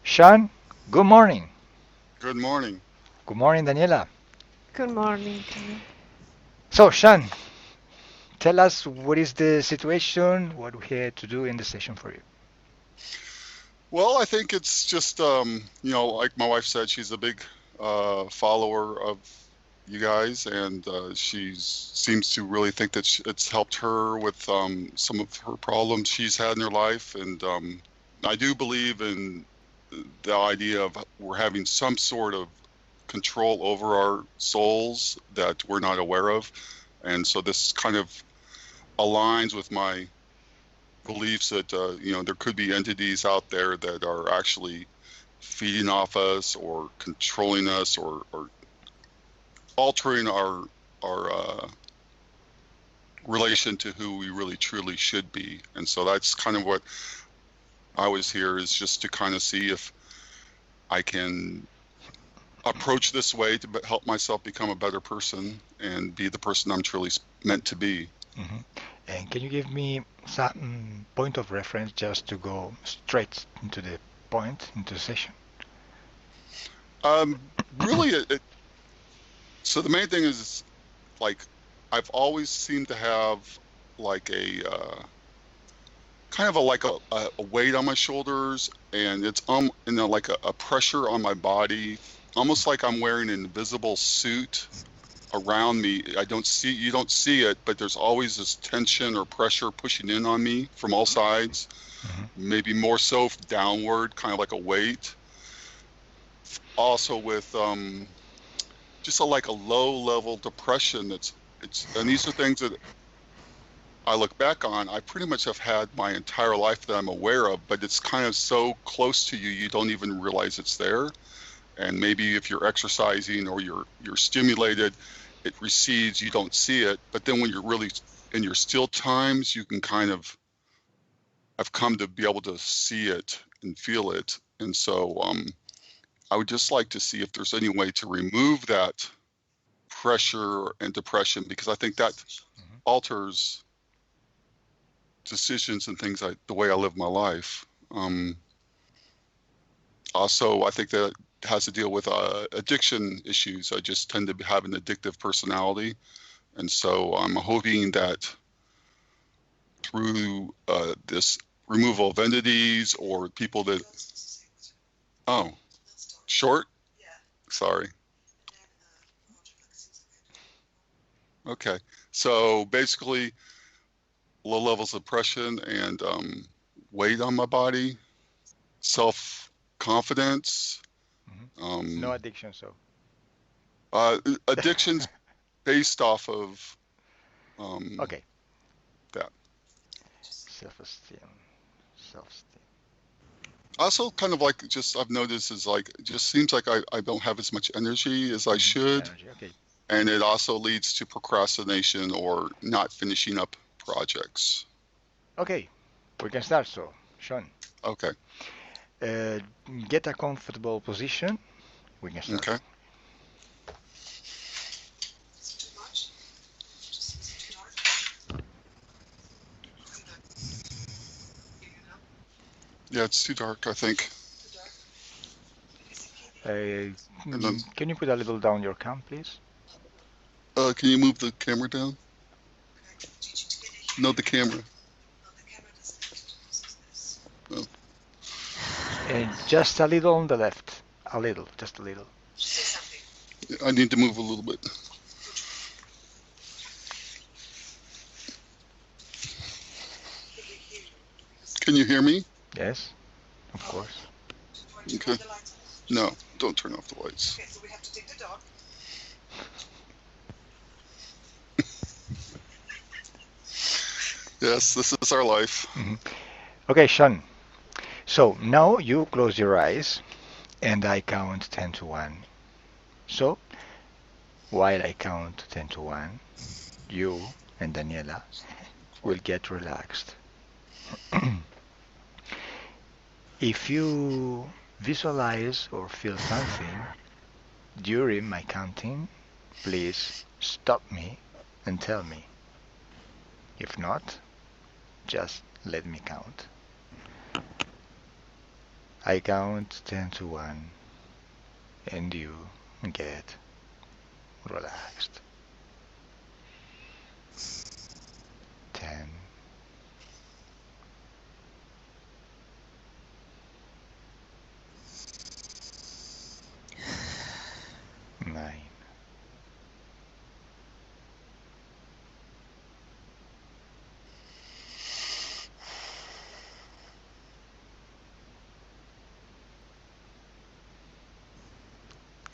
Sean, good morning. Good morning. Good morning, Daniela. Good morning, Kevin. So, Sean, tell us what is the situation, what we had to do in the session for you. Well, I think it's just like my wife said, she's a big follower of you guys, and she seems to really think that it's helped her with some of her problems she's had in her life, and I do believe in the idea of we're having some sort of control over our souls that we're not aware of, and so this kind of aligns with my beliefs that there could be entities out there that are actually feeding off us or controlling us or altering our relation to who we really truly should be. And so that's kind of what I was here, is just to kind of see if I can approach this way to help myself become a better person and be the person I'm truly meant to be. hmm And can you give me some point of reference just to go straight into the point, into the session? Really, so the main thing is, like, I've always seemed to have like a kind of a weight on my shoulders, and it's like a pressure on my body, almost like I'm wearing an invisible suit around me. I don't see You don't see it, but there's always this tension or pressure pushing in on me from all sides, hmm maybe more so downward, kind of like a weight. Also with just like a low level depression. And these are things that I look back on, I pretty much have had my entire life that I'm aware of, but it's kind of so close to you, you don't even realize it's there. And maybe if you're exercising or you're stimulated, it recedes, you don't see it. But then when you're really in your still times, you can kind of, I've come to be able to see it and feel it. And so I would just like to see if there's any way to remove that pressure and depression, because I think that hmm alters decisions and things, the way I live my life. Also, I think that has to deal with addiction issues. I just tend to have an addictive personality, and so I'm hoping that through this removal of entities or people that, oh, short, sorry, okay. So basically, low levels of depression and weight on my body, self confidence, hmm No um, addiction, so. addictions based off of um, Okay. that. Self-esteem. Self-esteem. Also, kind of like, just I've noticed is like, it just seems like I don't have as much energy as I should. Energy. Okay. And it also leads to procrastination or not finishing up projects. Okay. We can start, so, Sean. Okay. Uh, get a comfortable position. We can start. Okay. Yeah, it's too dark, I think. And then, Can you put a little down your cam, please? can you move the camera down? No, the camera. Oh, And just a little on the left. A little, just a little. I need to move a little bit. Can you hear me? Yes, of course. Okay. No, don't turn off the lights. Yes, this is our life. Mhm. Okay, Sean. So now you close your eyes and I count 10 to 1. So while I count 10 to 1, you and Daniela will get relaxed. If you visualize or feel something during my counting, please stop me and tell me. If not, just let me count. I count 10 to 1 and you get relaxed. 10, 9,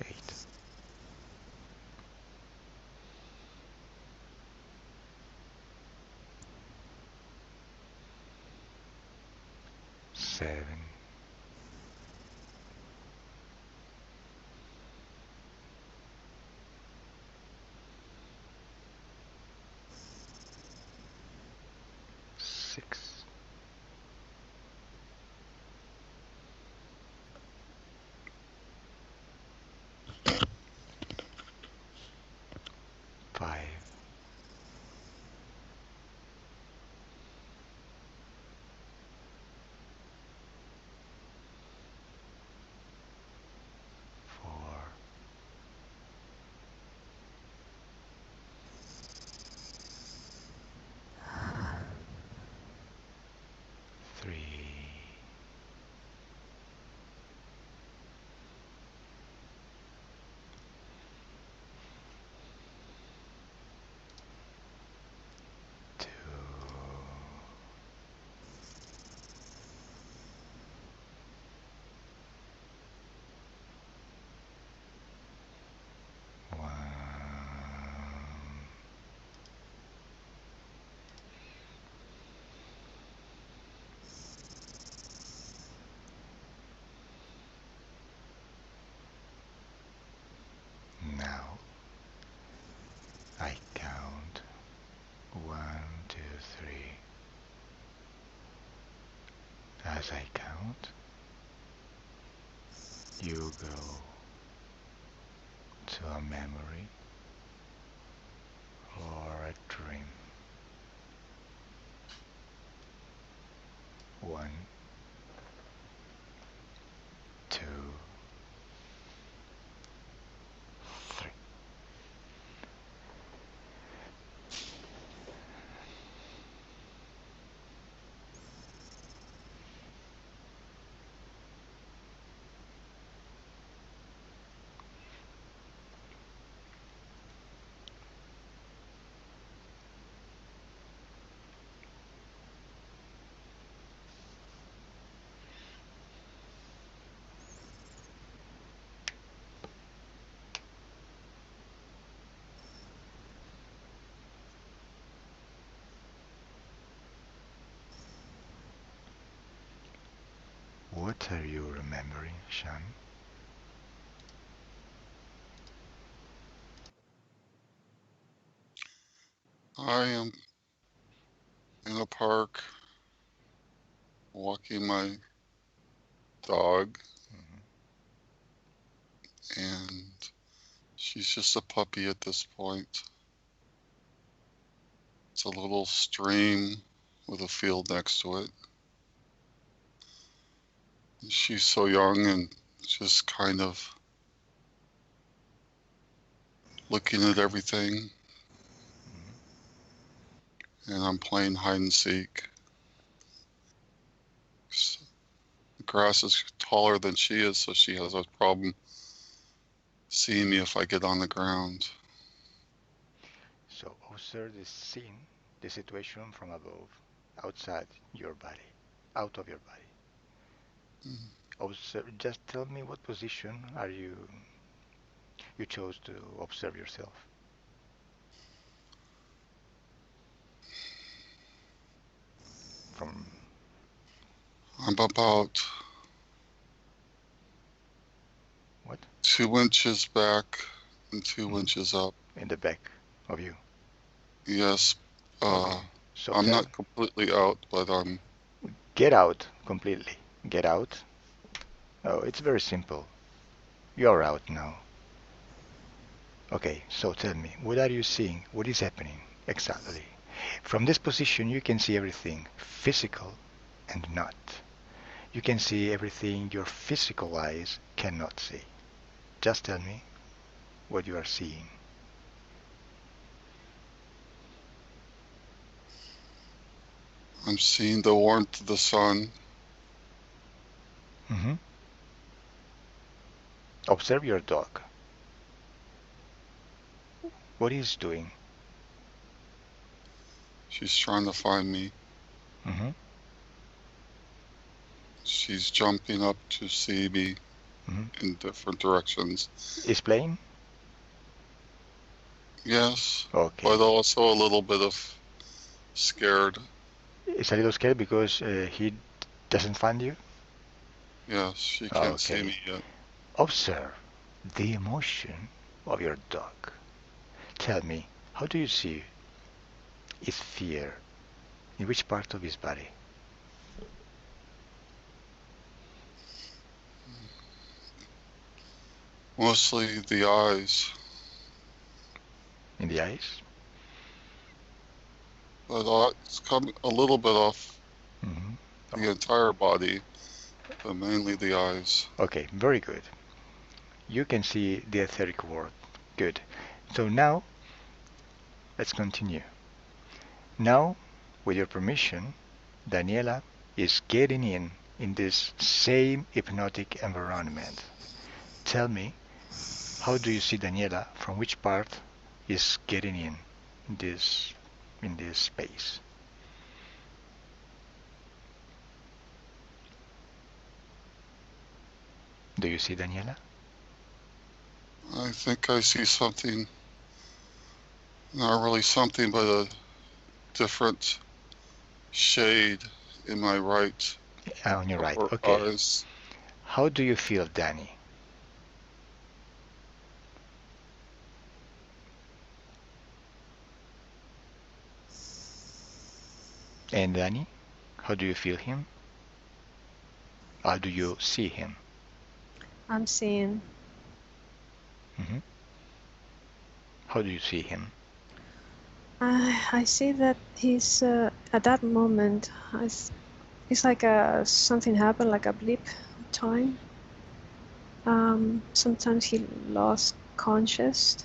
8, 7, 6, 5, 4, 3, 2, 1. Now I count 1, 2, 3. As I count, you go to a memory or a dream. 1, 2, 3. What are you remembering, Sean? I am in a park walking my dog, Mhm. and she's just a puppy at this point. It's a little stream with a field next to it. She's so young and just kind of looking at everything, and I'm playing hide and seek. The grass is taller than she is, so she has a problem seeing me if I get on the ground. So observe the scene, the situation from above, outside your body, out of your body. Mm. Observe, just tell me what position are you chose to observe yourself. From I'm about what? 2 inches back and two Mhm. inches up. In the back of you. Yes, Okay. So I'm tell, not completely out, but get out completely. Get out. Oh, it's very simple. You're out now. Okay, so tell me, what are you seeing? What is happening exactly? From this position, you can see everything, physical and not. You can see everything your physical eyes cannot see. Just tell me what you are seeing. I'm seeing the warmth of the sun. Mm-hmm. Observe your dog. What is doing? She's trying to find me. Mm-hmm. She's jumping up to see me Mm-hmm. in different directions. Is playing? Yes, but Okay. also a little bit of scared. Is a little scared because he doesn't find you? Yes, she can't see Okay. me yet. Observe the emotion of your dog. Tell me, how do you see his fear? In which part of his body? Mostly the eyes, In the eyes? but it's coming a little bit off Mm-hmm. the entire body, but mainly the eyes. Okay, very good. You can see the etheric world. Good. So now, let's continue. Now, with your permission, Daniela is getting in this same hypnotic environment. Tell me, how do you see Daniela? From which part is getting this in this space? Do you see Daniela? I think I see something, not really something, but a different shade in my right On your right. upper Okay. eyes. How do you feel, Danny? And Danny, how do you feel him? How do you see him? I'm seeing. Hmm. How do you see him? I see that he's at that moment. It's like something happened, like a blip of time. Sometimes he lost conscious,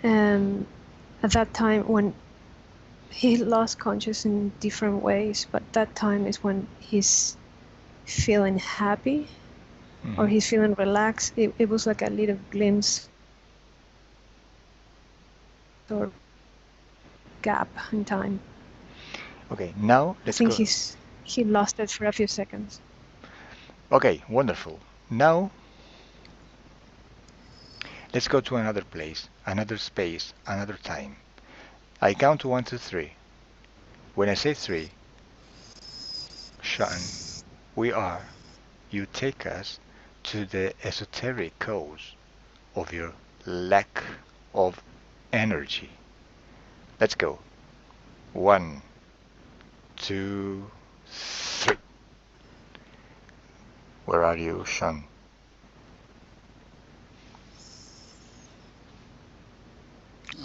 and at that time when he lost conscious in different ways, but that time is when he's feeling happy or Hmm. he's feeling relaxed. It was like a little glimpse or gap in time. Okay, now I let's think go. he lost it for a few seconds. Okay, wonderful. Now let's go to another place, another space, another time. I count to 1, 2, 3. When I say 3, Sean, we are, you take us to the esoteric cause of your lack of energy. Let's go. 1, 2, 3. Where are you, Sean?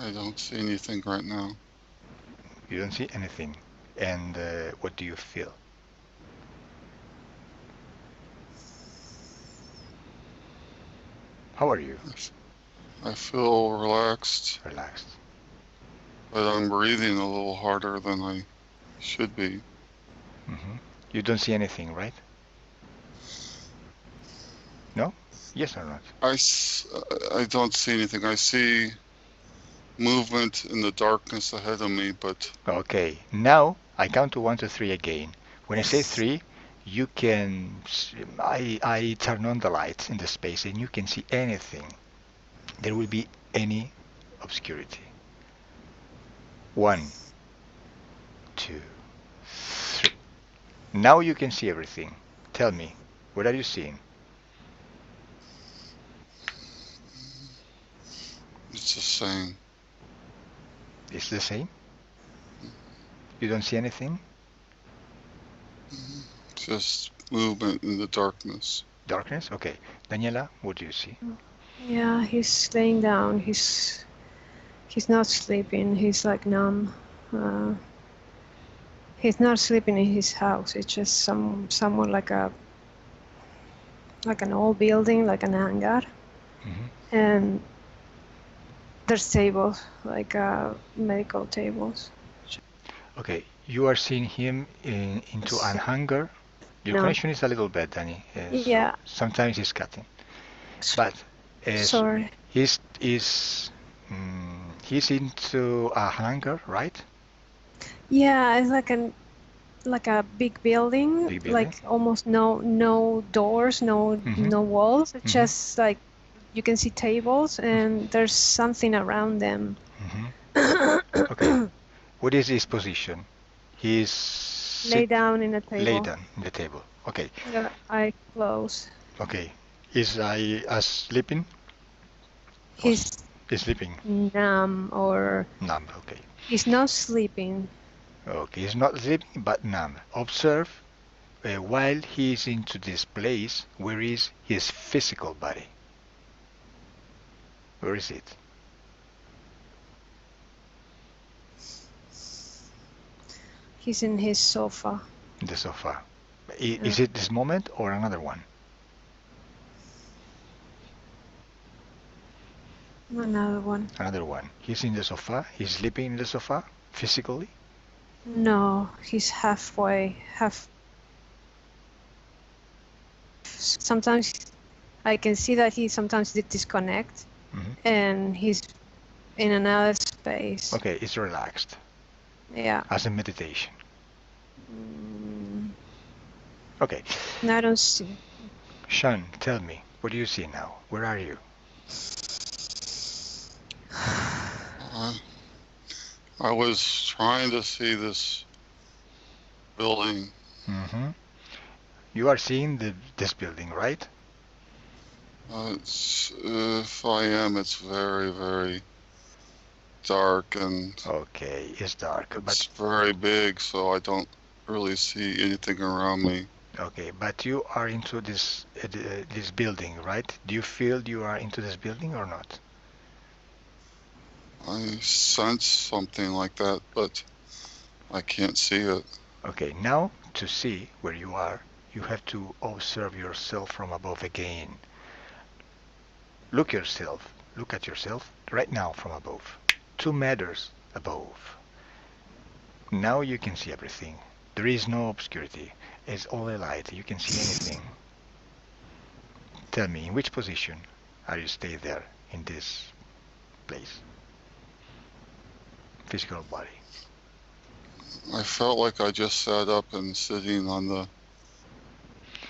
I don't see anything right now. You don't see anything. And what do you feel? How are you? I feel relaxed, Relaxed. but I'm breathing a little harder than I should be. Hmm. You don't see anything, right? No? Yes or not? I don't see anything. I see movement in the darkness ahead of me, but Okay. Now I count to 1 to 3 again. When I say 3, you can. I turn on the lights in the space and you can see anything. There will be any obscurity. 1, 2, 3. Now you can see everything. Tell me, what are you seeing? it's the same. It's the same? You don't see anything? Just movement in the darkness. Darkness? Okay. Daniela, what do you see? Yeah, he's laying down. He's not sleeping. He's like numb. Uh, He's not sleeping in his house. It's just someone like an old building, like an hangar, and there's tables, like medical tables. Okay, you are seeing him into an hangar. Your No, connection is a little bad, Danny, so yeah, sometimes it's cutting. But as sorry. he's into a hangar, right? Yeah, it's like a big building, Big building. like almost no doors, Mm-hmm. no walls. It's Mm-hmm. just like you can see tables and there's something around them. Mm-hmm. Okay. What is his position? He's Lay down in a lay table. down in the table. Okay. Yeah, eye closed. Okay. Is I sleeping? Or He's is sleeping? numb or Numb. Okay. he's not sleeping. Okay. He's not sleeping but numb. Observe while he is into this place. Where is his physical body? Where is it? He's in his sofa. In the sofa. Uh, Is it this moment or another one? Another one. Another one. He's in the sofa. He's sleeping in the sofa physically. No, he's halfway. Half. Sometimes I can see that he sometimes did disconnect, and he's in another space. Okay, it's relaxed Yeah. as a meditation. Mm, Okay, I don't see. Sean, tell me, what do you see now? Where are you? I was trying to see this building. Mm-hmm. You are seeing this building, right? If I am, it's very, very dark and Okay, it's dark, it's but very big, so I don't really see anything around me. okay, but you are into this building, right? Do you feel you are into this building or not? I sense something like that, but I can't see it. Okay, now to see where you are, you have to observe yourself from above again. Look at yourself right now from above. 2 meters above. Now you can see everything. There is no obscurity. It's only light. You can see anything. Tell me, in which position are you stay there in this place? Physical body. I felt like I just sat up and sitting on the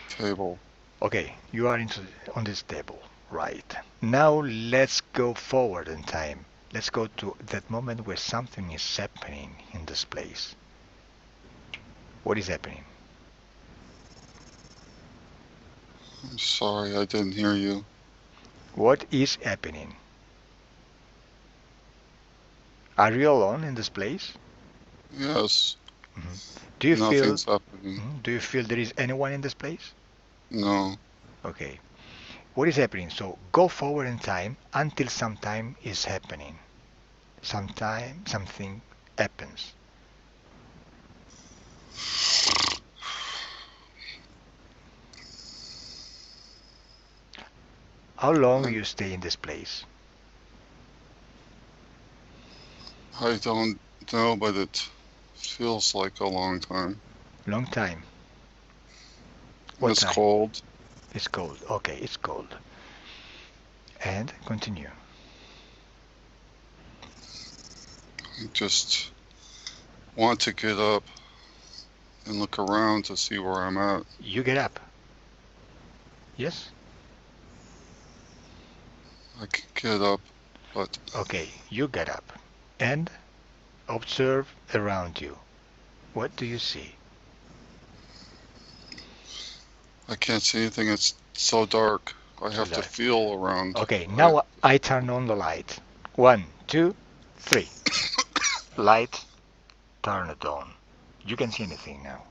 table. Okay, you are on this table, right? Now let's go forward in time. Let's go to that moment where something is happening in this place. What is happening? I'm sorry, I didn't hear you. What is happening? Are you alone in this place? Yes, Mhm. Do you feel nothing's happening. do you feel there is anyone in this place? No, Okay. What is happening? So go forward in time until sometime is happening. Sometime something happens. How long I, you stay in this place? I don't know, but it feels like a long time. Long time. What It's time? cold. It's cold. Okay, it's cold. And continue. I just want to get up and look around to see where I'm at. You get up. Yes? I can get up, but Okay, you get up. And observe around you. What do you see? I can't see anything. It's so dark. I So have to that. feel around. Okay, now I turn on the light. 1, 2, 3. Light, turn it on. You can see anything now.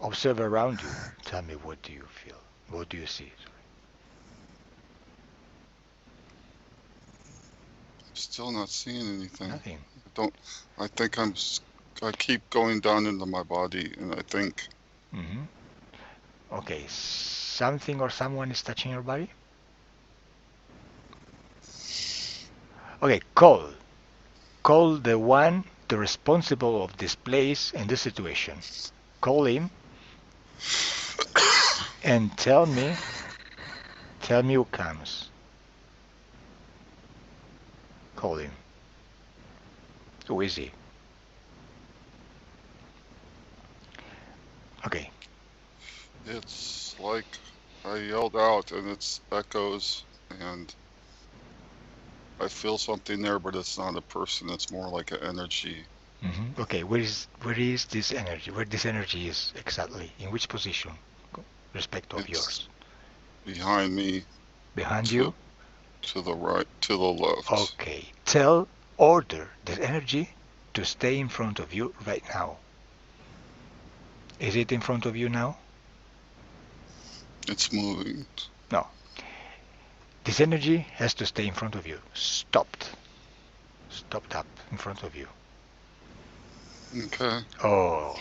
Observe around you. Tell me, what do you feel? What do you see? Still not seeing anything. Nothing. I don't. I think I keep going down into my body, and I think Hmm. Okay, something or someone is touching your body? Okay, call the one, the responsible of this place and this situation. Call him and tell me who comes. Call him. Who is he? Okay. it's like I yelled out, and it's echoes, and I feel something there, but it's not a person. It's more like an energy. Okay, where is this energy? Where this energy is exactly? In which position? Respect of It's yours. behind me, Behind to you? to the right, to the left. Okay. Order this energy to stay in front of you right now. Is it in front of you now? It's moving. No. This energy has to stay in front of you. Stopped up in front of you. Okay. Oh,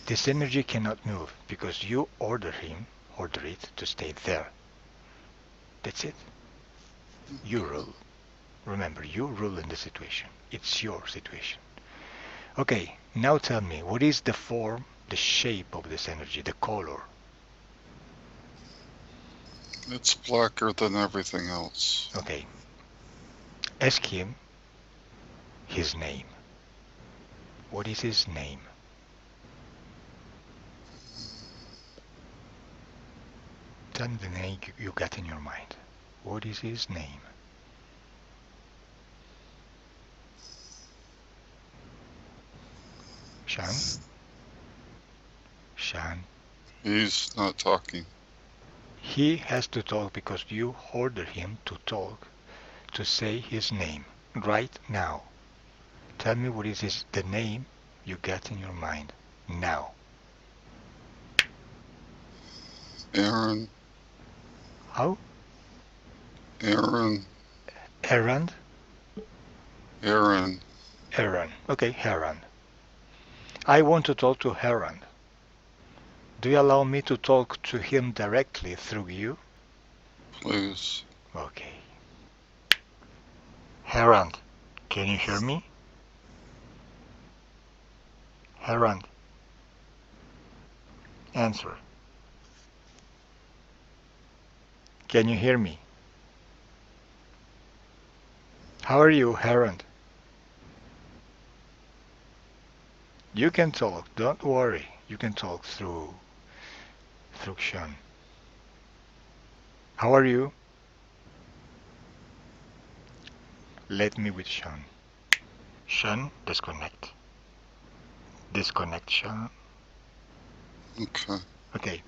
this energy cannot move because you order it to stay there. That's it. You rule. Remember, you rule in the situation. It's your situation. Okay, now tell me, what is the form, the shape of this energy, the color? It's blacker than everything else. Okay, ask him his name. What is his name? Tell me the name you got in your mind. What is his name? Shan? Shan? He's not talking. He has to talk because you order him to talk, to say his name right now. Tell me what is the name you got in your mind now. Aaron. How? Aaron. Errand? Aaron. Aaron. Okay, Heron. I want to talk to Heron. Do you allow me to talk to him directly through you? Please. Okay. Heron, can you hear me? Heron, answer. Can you hear me? How are you, Heron? You can talk, don't worry. You can talk through Sean. How are you? Let me with Sean. Sean, disconnect. Disconnect, Sean. Okay. Okay.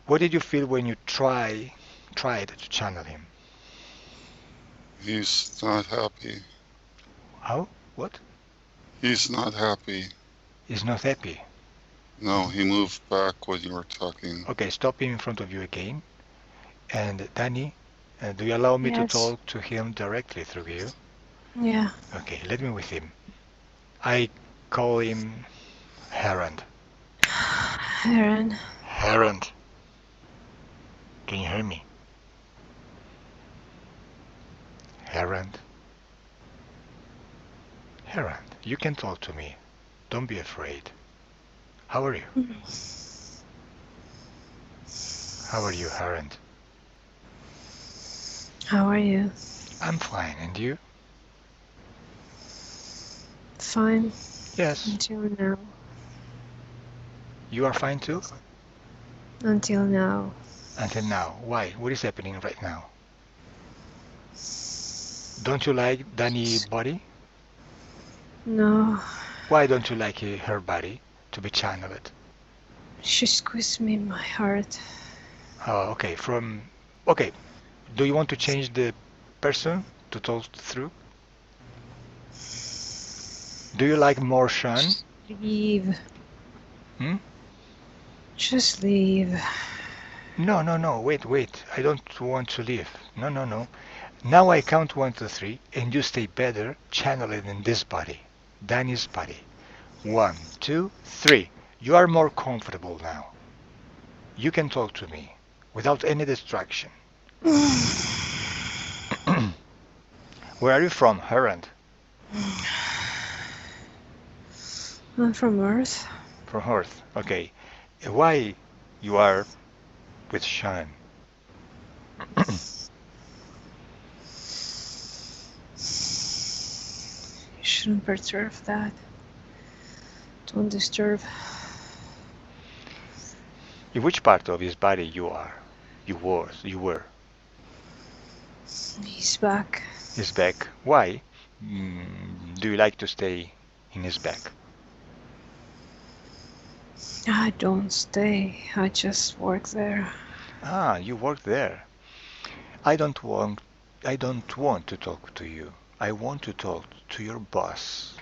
What did you feel when you tried to channel him? He's not happy. How? What? He's not happy. He's not happy. No, he moved back when you were talking. Okay, stop him in front of you again. And Danny, do you allow me to Yes. talk to him directly through you? Yeah. Okay, let me with him. I call him Herand. Aaron. Herand, can you hear me? Herand. Herand, you can talk to me. Don't be afraid. How are you? How are you, Herand? How are you? I'm fine, and you? Fine. Yes, Until now. you are fine too? Until now. Until now. Why? What is happening right now? Don't you like Danny body? No. Why don't you like her body to be channeled? She squeezed me in my heart. Oh, okay. Okay. Do you want to change the person to talk through? Do you like more Sean? Leave. Hmm? Just leave. No, no, no. Wait. I don't want to leave. No, no, no. Now I count 1, 2, 3, and you stay better channeled in this body, Danny's body. 1, 2, 3. You are more comfortable now. You can talk to me without any distraction. Where are you from, Herand? I'm from Earth. From Earth. Okay. Why you are with Sean? You shouldn't perturb that. Don't disturb. In which part of his body you are? You were. He's back. His back. Why? Do you like to stay in his back? I don't stay. I just work there. Ah, you work there. I don't want I don't want to talk to you. I want to talk to your boss.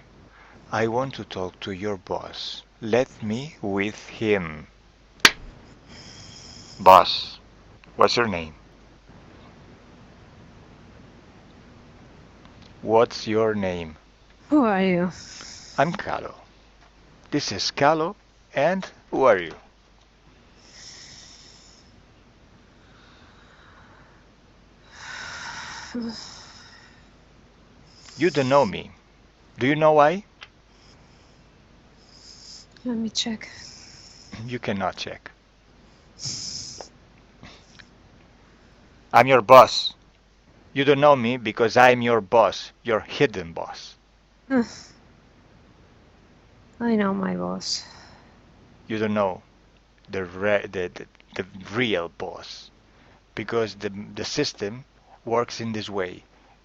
I want to talk to your boss. Let me with him. Boss, what's your name? What's your name? Who are you? I'm Calo. This is Calo, and who are you? You don't know me. Do you know why? Let me check. You cannot check. I'm your boss. You don't know me because I'm your boss, your hidden boss. I know my boss. You don't know the real boss because the system works in this way.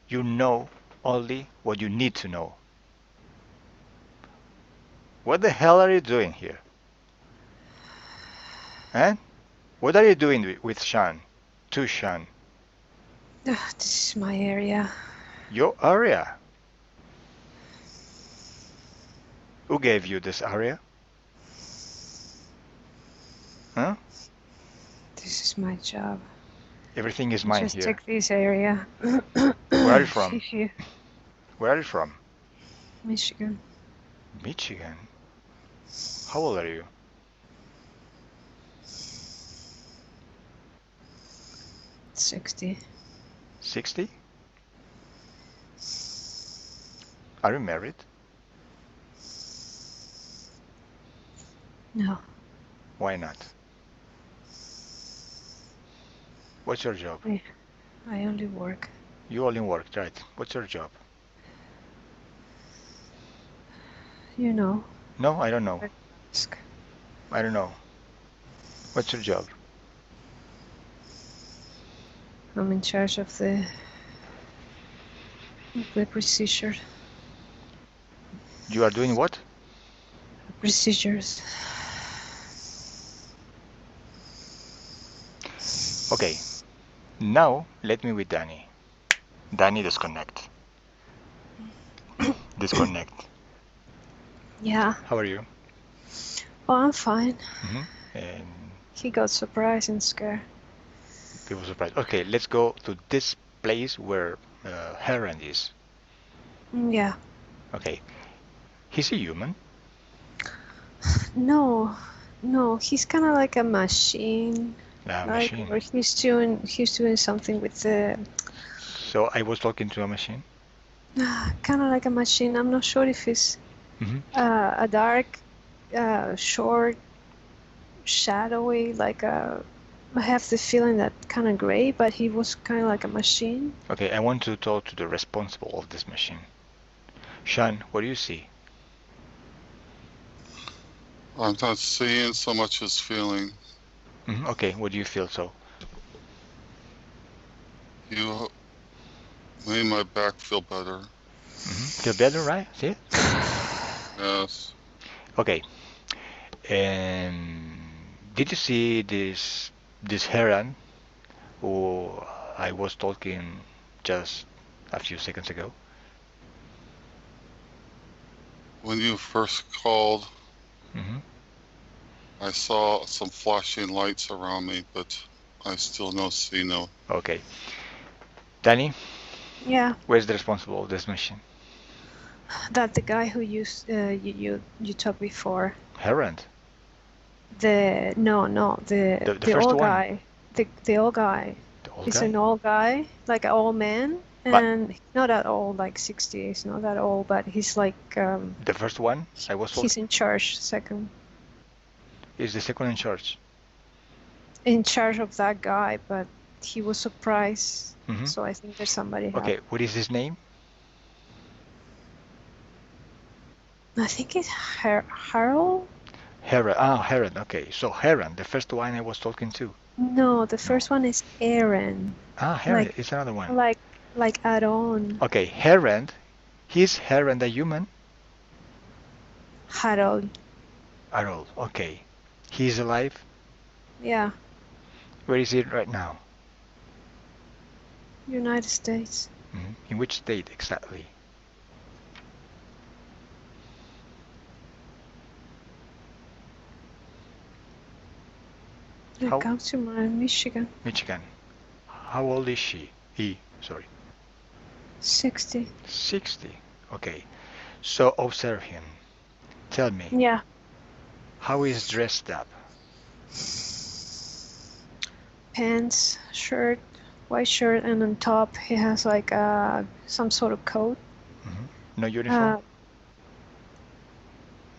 You know only what you need to know. What the hell are you doing here? Eh? What are you doing with Sean? To Sean? This is my area. Your area. Who gave you this area? Huh? This is my job. Everything is mine Just here. take this area. Where are you from? If you... Where are you from? Michigan. Michigan. How old are you? 60. 60? Are you married? No. Why not? What's your job? I only work. You only work, right? What's your job? You know. No, I don't know. Ask. I don't know. What's your job? I'm in charge of the procedure. You are doing what? Procedures. Okay. Now let me with Danny. Danny, disconnect. Disconnect. Yeah. How are you? Oh, I'm fine. And He got surprised and scared. people surprised. Okay, let's go to this place where Heron is. Yeah. Okay. He's a human. No. No, he's kind of like a machine. Like, Machine. or he's doing something with the So I was talking to a machine. kind of like a machine. I'm not sure if it's Mm-hmm. a dark, short, shadowy, like a. I have the feeling that kind of gray, but he was kind of like a machine. Okay, I want to talk to the responsible of this machine. Sean, what do you see? I'm not seeing so much as feeling. Okay, what do you feel so? You made my back feel better. Feel better, right? See? Yes. Okay. And did you see this heron who I was talking just a few seconds ago? When you first called, Mm-hmm. I saw some flashing lights around me, but I still no see no. Okay. Danny, Yeah. where's the responsible of this machine? That the guy who you talked before. Herand. The The the first old one. guy. The old guy. The old He's guy. an old guy, like an old man, But and he's not that old, like 60. He's not that old, but he's like the first one I was he's talking in charge. Second, is the second in charge. in charge of that guy, but he was surprised. Hmm. So I think there's somebody help. Okay, what is his name? I think it's Harold. Herand. Ah, Herand. Okay, so Herand, the first one I was talking to. No, the No. first one is Aaron. Ah, Herand Like is another one. like like add-on. Okay, Herand. He's Herand a human? Harold. Harold. Okay. He's alive? Yeah, Where is he right now? United States. In which state exactly? It How? comes to mind, Michigan. Michigan. How old is she? He, sorry. 60. 60. Okay. So observe him. Tell me, Yeah. how is dressed up? Pants, shirt, white shirt, and on top he has like some sort of coat. No uniform?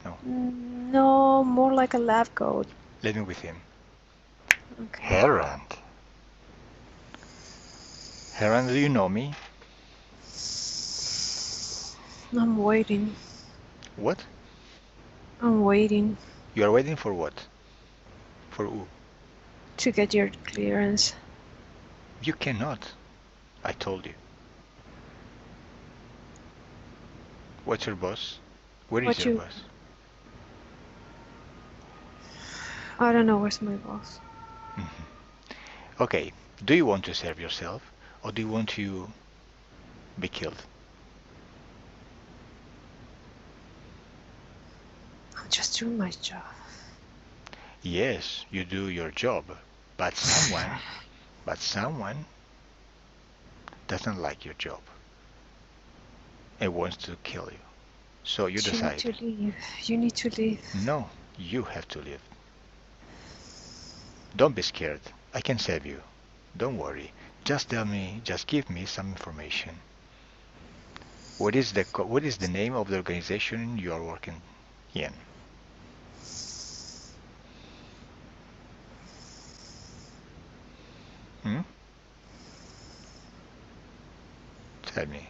Uh, No. no, more like a lab coat. Let me with him. Okay. Herand. Herand, do you know me? I'm waiting. What? I'm waiting You are waiting for what? For who? to get your clearance. You cannot. I told you. What's your boss? Where is What your you? boss? I don't know where's my boss. Okay. Do you want to serve yourself, or do you want to be killed? I'm just doing my job. Yes, you do your job, but someone doesn't like your job and wants to kill you. So you You need decide. to leave. You need to leave. No, you have to leave. Don't be scared. I can save you. Don't worry. Just tell me, just give me some information. What is the name of the organization you are working in? Hmm? Tell me.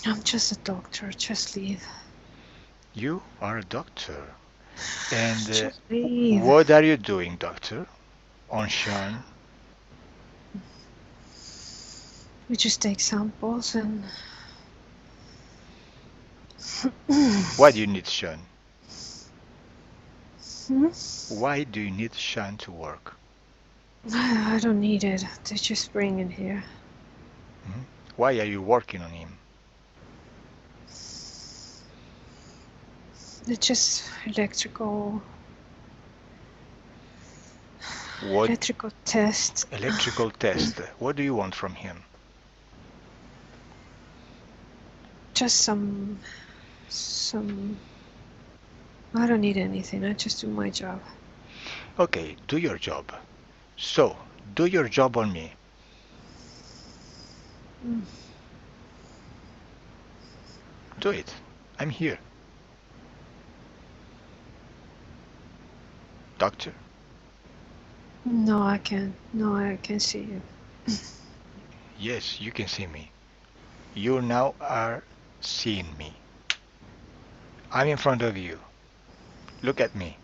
I'm just a doctor. Just leave. You are a doctor. And Just leave. what are you doing, doctor? On Sean? We just take samples and Why do you need Sean? Hmm? Why do you need Sean to work? I don't need it. They just bring it here. Why are you working on him? It's just electrical What electrical test. electrical test? What do you want from him? Just some I don't need anything. I just do my job. Okay, do your job. So, do your job on me. Mm. Do it. I'm here. Doctor? No, I can't. No, I can't see you. Yes, you can see me. You now are seeing me. I'm in front of you. Look at me.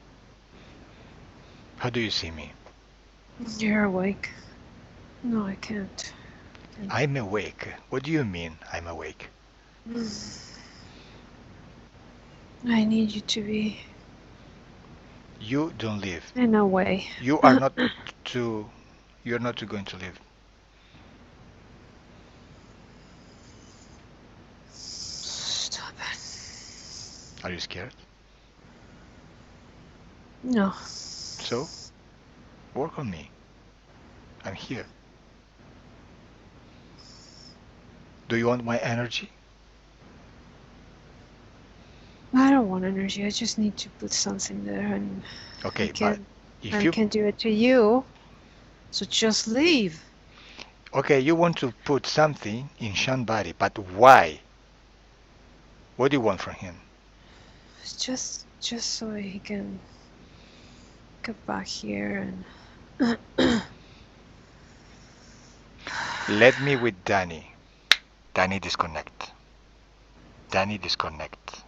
How do you see me? You're awake. No, I can't. I'm awake. What do you mean, I'm awake? I need you to be You don't live. in a way. You are not to. You're not going to live. Stop it. Are you scared? No. So, work on me. I'm here. Do you want my energy? I don't want energy. I just need to put something there, and Okay, but if I you can do it to you. So just leave. okay, you want to put something in Sean's body, but why? What do you want from him? Just so he can get back here and. Let me with Danny. Danny disconnect. Danny disconnect.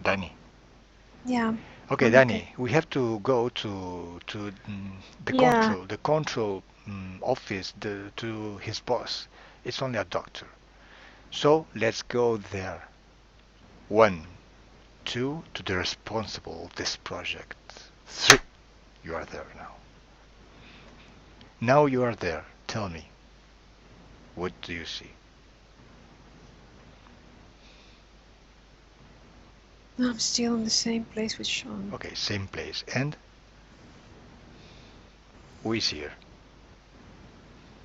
Danny. Yeah. Okay, I'm okay. Danny, we have to go to the Yeah. control office to his boss. It's only a doctor. So let's go there. One, two, to the responsible of this project. Three, you are there now. Now you are there. Tell me, what do you see? I'm still in the same place with Sean. Okay, same place. And who is here?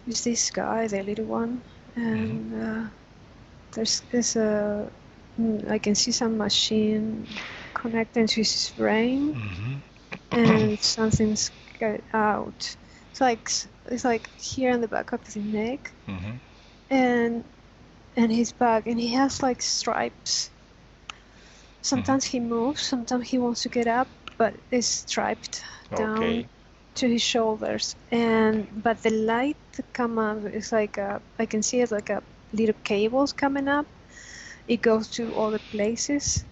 It's this guy, the little one, and there's a. I can see some machine connecting to his brain, and something's got out. It's like here in the back of his neck, and his back, and he has like stripes. Sometimes he moves, sometimes he wants to get up, but it's striped down to his shoulders. But the light that come up is like I can see it like a little cables coming up. It goes to all the places.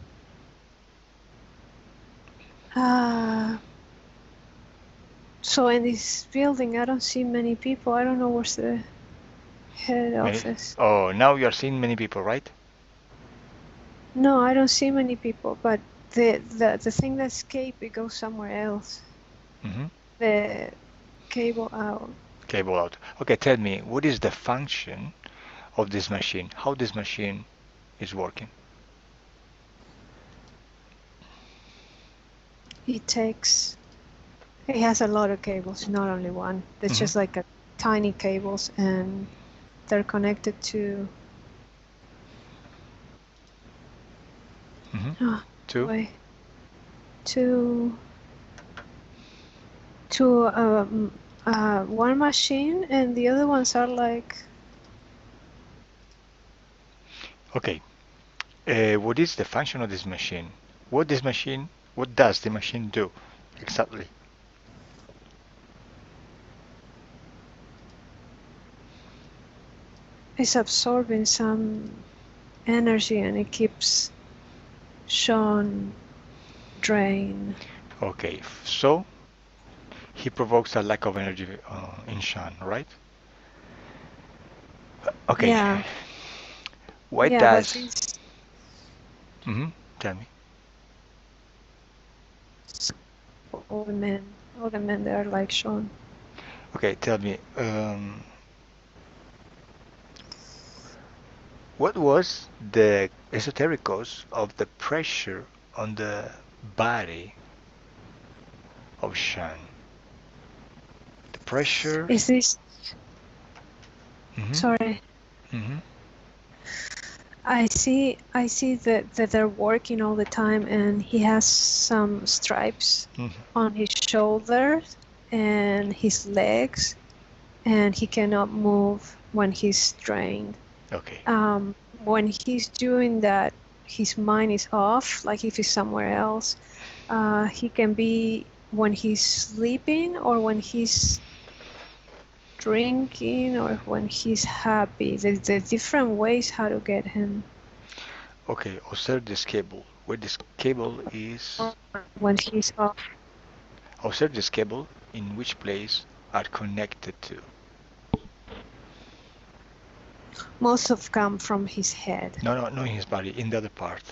So in this building, I don't see many people. I don't know where's the head office. Oh, now you are seeing many people, right? No, I don't see many people, but the thing that escaped, it goes somewhere else. The cable out. Cable out. Okay, tell me, what is the function of this machine? How this machine is working? It has a lot of cables, not only one. It's just like a tiny cables, and they're connected to one machine, and the other ones are like. Okay. What is the function of this machine? What does the machine do exactly? It's absorbing some energy, and it keeps Sean drained. Okay, so he provokes a lack of energy in Sean, right? Okay. Yeah. Why does? Tell me. All the men, they are like Sean. Okay, tell me. What was the esoteric cause of the pressure on the body of Sean? The pressure. Is this? Sorry. I see that they're working all the time, and he has some stripes on his shoulders and his legs, and he cannot move when he's drained. Okay. When he's doing that, his mind is off, like if he's somewhere else. He can be when he's sleeping, or when he's drinking, or when he's happy. There's different ways how to get him. Okay, observe this cable. Where this cable is. When he's off. Observe this cable in which place are connected to. Most of come from his head. No, not in his body, in the other part.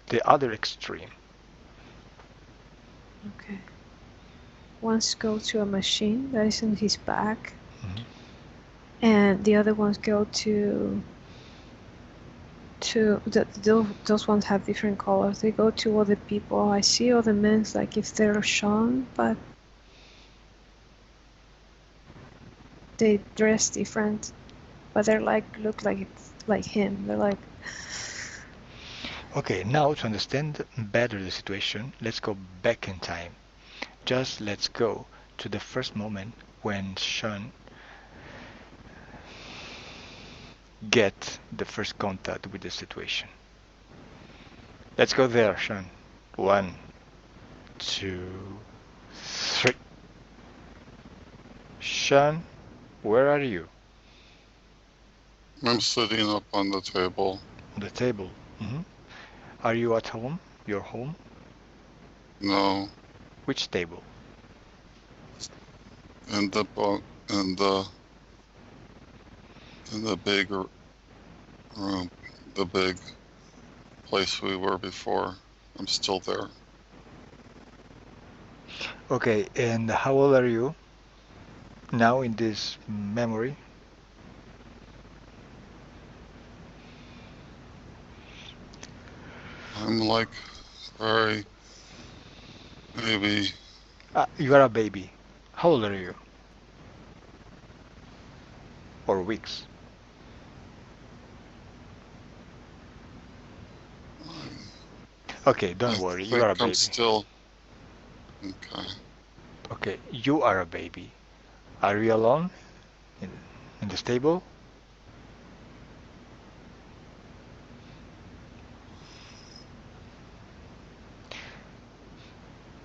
The other extreme. Okay. Ones go to a machine that is in his back, and the other ones go to those ones have different colors. They go to other people. I see other men like if they're Sean, but they dress different. but they're like look like it's like him. They're like Okay, now to understand better the situation, let's go back in time. Just let's go to the first moment when Sean get the first contact with the situation. Let's go there, Sean. One, two, three. Sean, where are you? I'm sitting up on the table. On the table. Are you at home? Your home? No, Which table? in the bunk, in the big room, the big place we were before. I'm still there. Okay, and how old are you now in this memory? I'm like very, maybe You are a baby. How old are you? Or weeks? Okay, I don't worry. You think are a I'm baby. still, okay. Okay, you are a baby. Are you alone in, in the stable?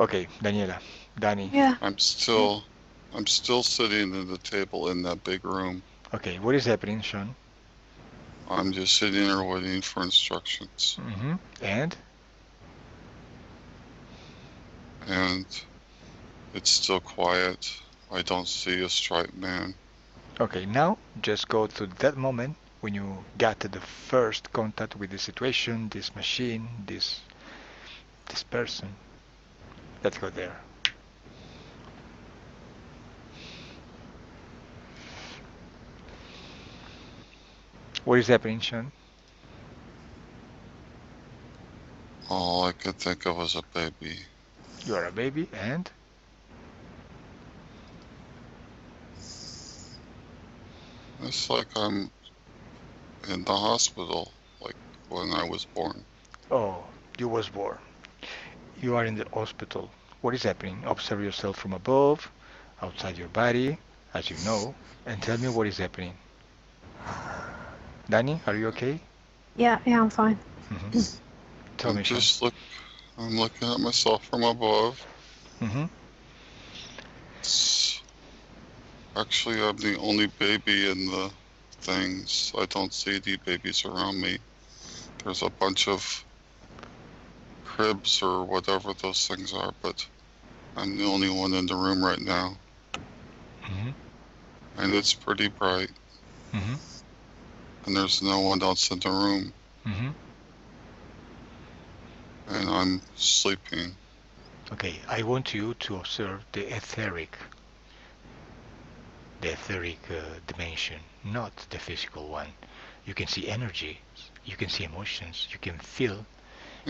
Okay, Daniela, Danny. yeah. I'm Yeah. still, I'm still sitting at the table in that big room. Okay, what is happening, Sean? I'm just sitting there waiting for instructions. And? And it's still quiet. I don't see a striped man. Okay, now just go to that moment when you got the first contact with the situation, this machine, this person. Let's go there. What is happening, Sean? All I could think of was a baby. You are a baby, and? It's like I'm in the hospital, like when I was born. Oh, you was born. You are in the hospital. What is happening? Observe yourself from above, outside your body, as you know, and tell me what is happening. Danny, are you okay? Yeah, yeah, I'm fine. hmm Tell I'm me, Sean. just I'm looking at myself from above. hmm It's, actually, I'm the only baby in the things. I don't see any babies around me. There's a bunch of cribs or whatever those things are, but I'm the only one in the room right now. hmm And it's pretty bright, hmm and there's no one else in the room, hmm and I'm sleeping. Okay, I want you to observe the etheric dimension, not the physical one. You can see energy, you can see emotions, you can feel,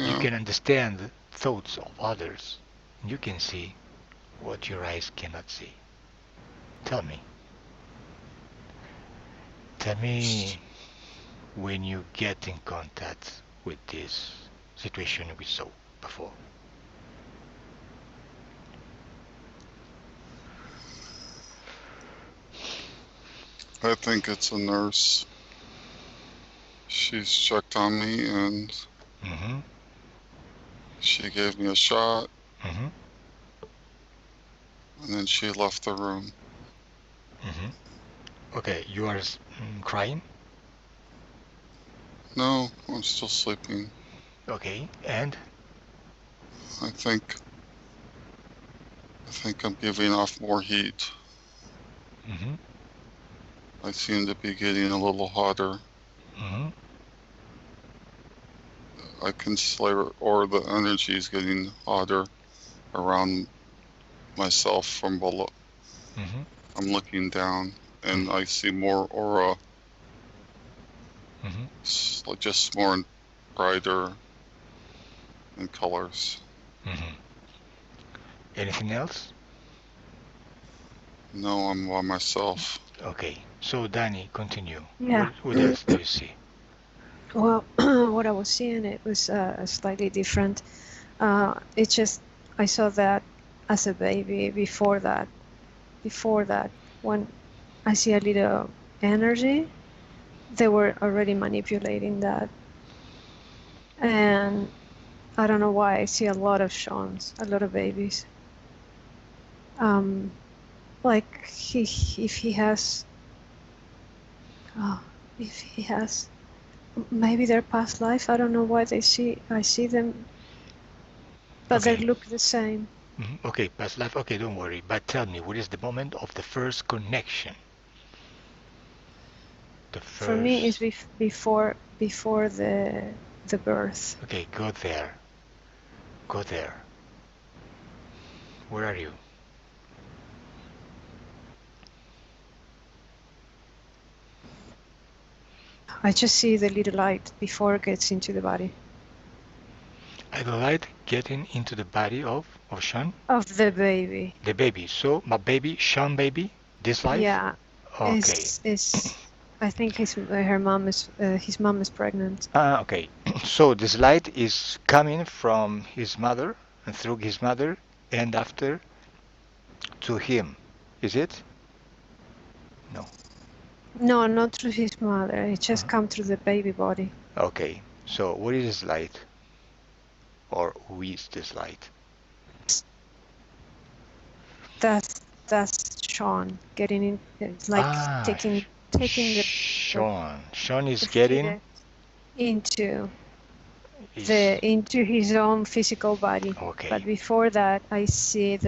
you Yeah, can understand the thoughts of others, you can see what your eyes cannot see. Tell me, tell me when you get in contact with this situation we saw before. I think it's a nurse. She's checked on me, and Mm-hmm. she gave me a shot, Mm-hmm. and then she left the room. Mm-hmm. Okay, you are crying. No, I'm still sleeping. Okay, and I think I think I'm giving off more heat. mm-hmm. I seem to be getting a little hotter. Mm-hmm. I can slur, or the energy is getting hotter around myself from below. Mm-hmm. I'm looking down, and I see more aura, Mm-hmm. like just more brighter in colors. Mm-hmm. Anything else? No, I'm by myself. Okay, so Danny, continue. Yeah. What else do you see? Well, what I was seeing, it was slightly different. It just, I saw that as a baby. Before that, when I see a little energy, they were already manipulating that. And I don't know why I see a lot of Seans, a lot of babies. Like if he has, oh, if he has, maybe their past life. I don't know why I see them, but they Okay. look the same. Okay, past life. Okay, don't worry. But tell me, what is the moment of the first connection? The For me, it's first. before the birth. Okay, go there. Go there. Where are you? I just see the little light before it gets into the body I the light getting into the body of Sean, of the baby. the baby. So my baby, Sean baby, this life. Yeah, Okay. is I think his mom is pregnant. Okay. So this light is coming from his mother and through his mother and after to him. Is it? No. No, not through his mother. It just Uh-huh. come through the baby body. Okay. So what is this light? Or who is this light? That's Sean getting in. It's like Ah, taking Sean. Sean is the getting fetus into is into his own physical body. But okay. before that, I see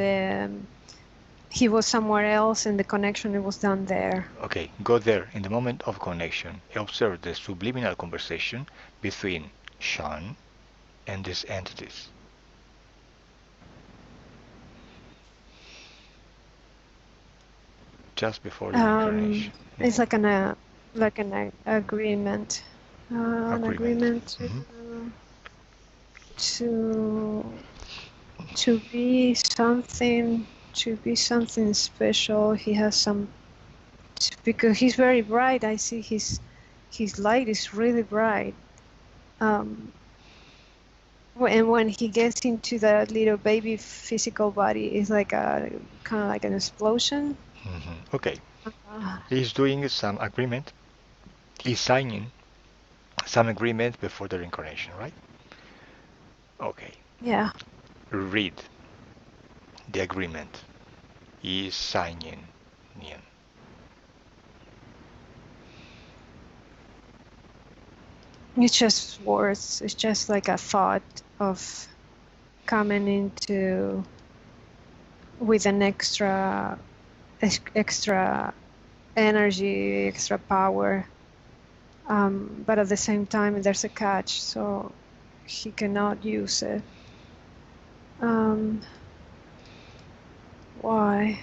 he was somewhere else, and the connection it was done there. Okay, go there in the moment of connection. Observe the subliminal conversation between Sean and these entities. Just before the reincarnation. It's like an agreement, an Agreement. agreement Mhm. to to be something to be something special. He has some because he's very bright. I see his light is really bright. Um, and when he gets into that little baby physical body, it's like a kind of like an explosion. Okay, Uh, he's doing some agreement. He's signing some agreement before the reincarnation, right? Okay, yeah. read the agreement. He is signing in. It's just words. It's just like a thought of coming into with an extra energy, extra power. But at the same time, there's a catch, so he cannot use it. Why?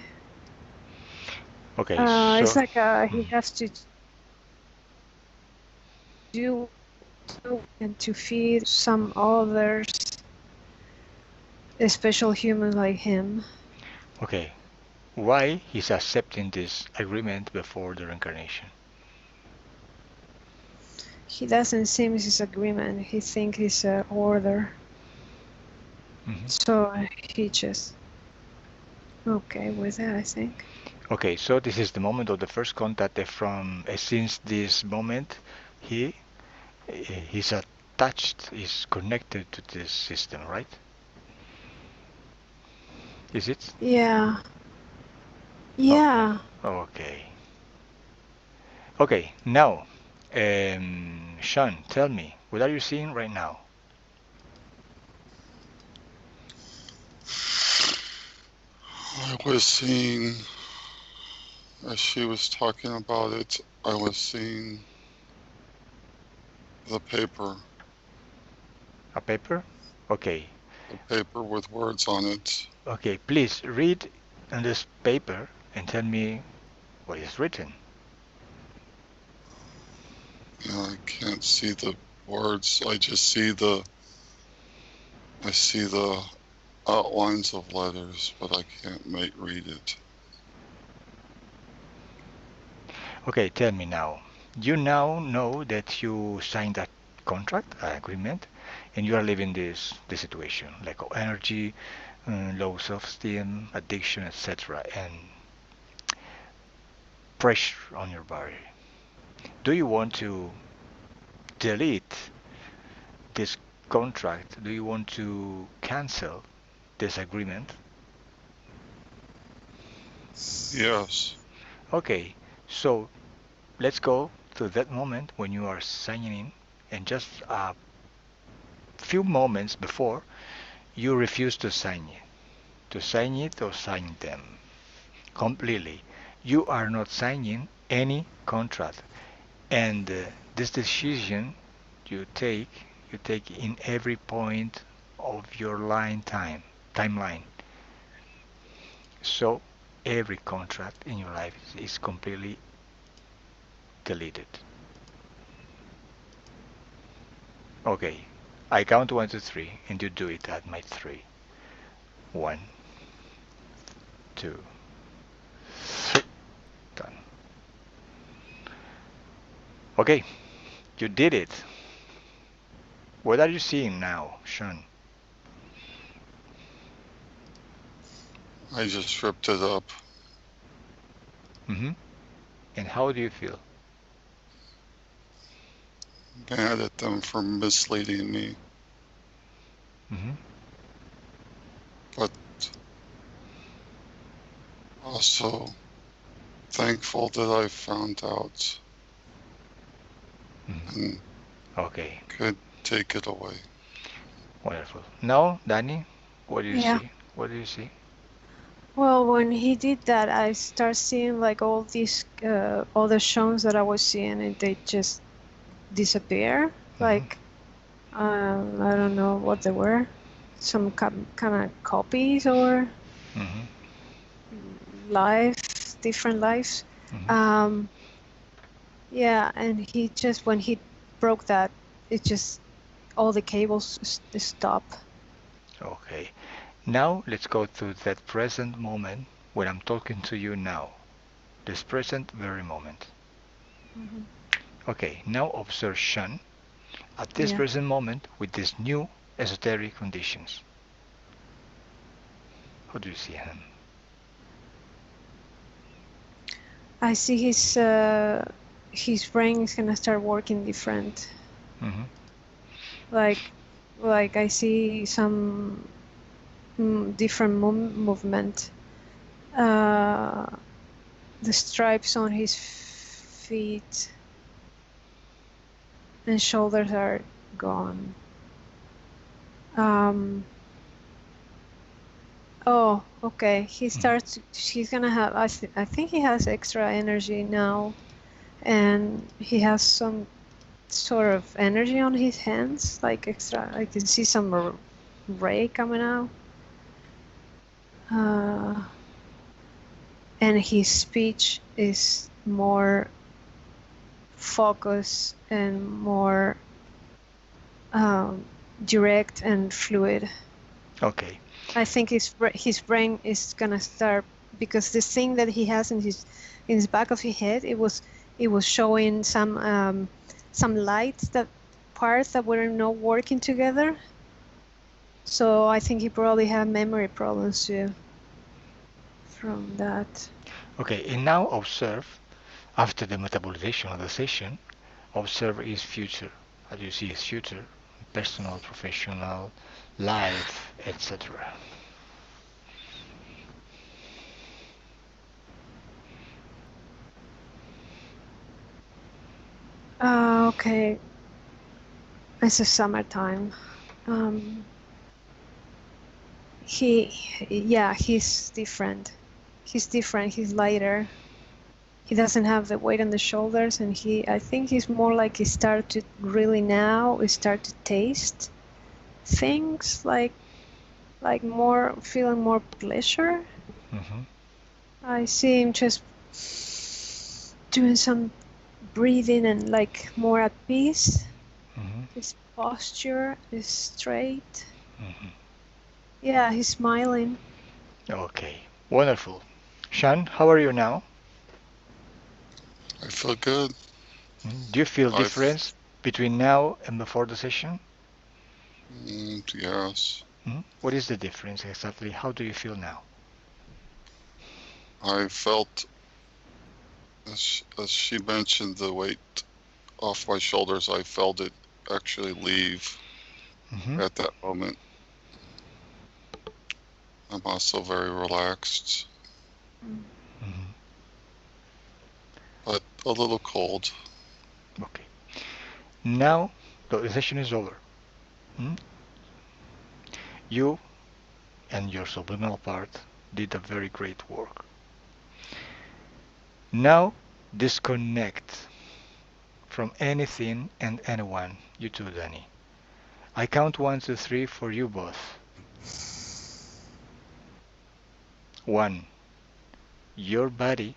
Okay, It's so like he has to do and to feed some others, a special human like him. okay, why he's accepting this agreement before the reincarnation? He doesn't seem his agreement. He thinks it's an order. Mhm. So he just okay with it, I think. Okay, so this is the moment of the first contact from since this moment he he's attached, is connected to this system, right? Is it? Yeah, Okay. yeah. Okay. Okay. Now, Sean, tell me, what are you seeing right now? I was seeing, as she was talking about it, I was seeing the paper, A paper? Okay. the paper with words on it. Okay. Please read on this paper and tell me what is written. I can't see the words. I see the outlines of letters, but I can't read it. Okay, tell me now. You now know that you signed that contract, agreement, and you are living this situation, like energy, low self-esteem, addiction, etc., and pressure on your body. Do you want to delete this contract? Do you want to cancel this agreement? Yes. Okay, so let's go to that moment when you are signing in, and just a few moments before you refuse to sign it or sign them completely. You are not signing any contract, and this decision you take, you take in every point of your timeline. So every contract in your life is completely deleted. Okay, I count one, two, three, and you do it at my three. One, two, three. Done. Okay, you did it. What are you seeing now, Sean? I just ripped it up. Mm-hmm. And how do you feel? Mad at them for misleading me. Mm-hmm. But also thankful that I found out Mm-hmm. and Okay, could take it away. wonderful. Now, Danny, what do you Yeah. see? What do you see? Well, when he did that, I start seeing like all these other shows that I was seeing, and they just disappear. Mm-hmm. Like I don't know what they were, some kind of copies or Mm-hmm. lives, different lives. Mm-hmm. Um, yeah, and he just when he broke that, it just all the cables stop. Okay. Now let's go to that present moment when I'm talking to you now. This present very moment. Hmm. Okay, now observe Sean at this Yeah, present moment with these new esoteric conditions. How do you see him? I see his brain is gonna start working different. Mm-hmm. Like I see some different movement. Uh, the stripes on his feet and shoulders are gone. Um, oh, okay. He's gonna have. I think he has extra energy now, and he has some sort of energy on his hands, like extra. I can see some ray coming out. Uh, and his speech is more focused and more um, direct and fluid. Okay. I think his brain is gonna start because this thing that he has in his back of his head, it was showing some lights that parts that were not working together. So I think he probably had memory problems too from that. Okay, and now observe, after the metabolization of the session, observe his future. As you see his future, personal, professional, life, etc. Okay, it's a summertime. Um, yeah, he's different. He's different. He's lighter. He doesn't have the weight on the shoulders, and I think he's more like he start to really now start to taste things like more feeling more pleasure. Mm-hmm. I see him just doing some breathing and like more at peace. Mm-hmm. His posture is straight. Mm-hmm. Yeah, he's smiling. Okay, wonderful. Sean, how are you now? I feel good. Do you feel I've, difference between now and before the session? yes, What is the difference exactly? How do you feel now? I felt, as she mentioned, the weight off my shoulders. I felt it actually leave Hmm. at that moment. I'm also very relaxed, Hmm. but a little cold. Okay. Now the session is over. Hmm? You and your subliminal part did a very great work. Now disconnect from anything and anyone. You too, Danny. I count 1, 2, 3 for you both. 1. Your body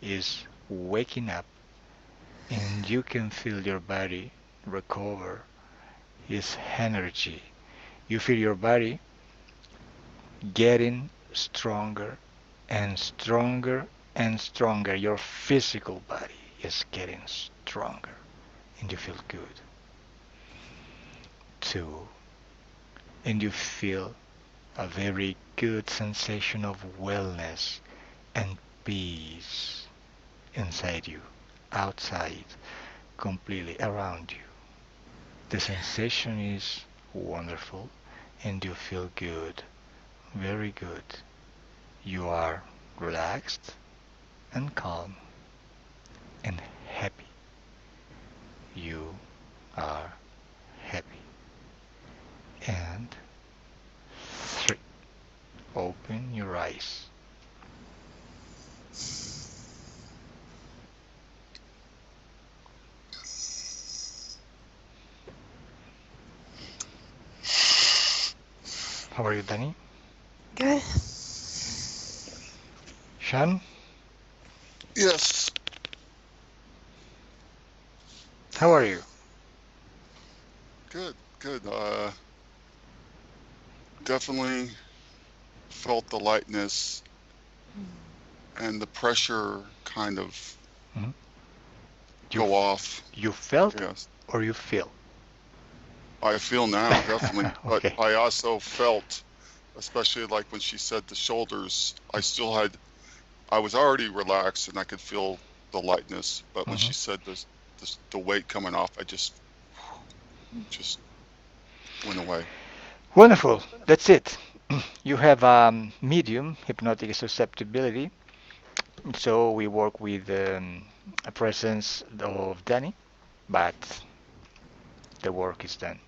is waking up and you can feel your body recover its energy. You feel your body getting stronger and stronger and stronger. Your physical body is getting stronger and you feel good. 2. And you feel a very good sensation of wellness and peace inside you, outside, completely around you. The sensation is wonderful and you feel good, very good. You are relaxed and calm and happy. You are happy. And 3. Open your eyes. How are you, Danny? Good. Shan, Yes, how are you? good, good. Definitely felt the lightness and the pressure kind of Mhm. You go off. you felt Yes, or you feel? I feel now, definitely. But Okay. I also felt, especially like when she said the shoulders, I was already relaxed and I could feel the lightness. But when Mhm. she said the weight coming off, I just went away. Wonderful. That's it. You have medium hypnotic susceptibility, so we work with a presence of Danny, but the work is done.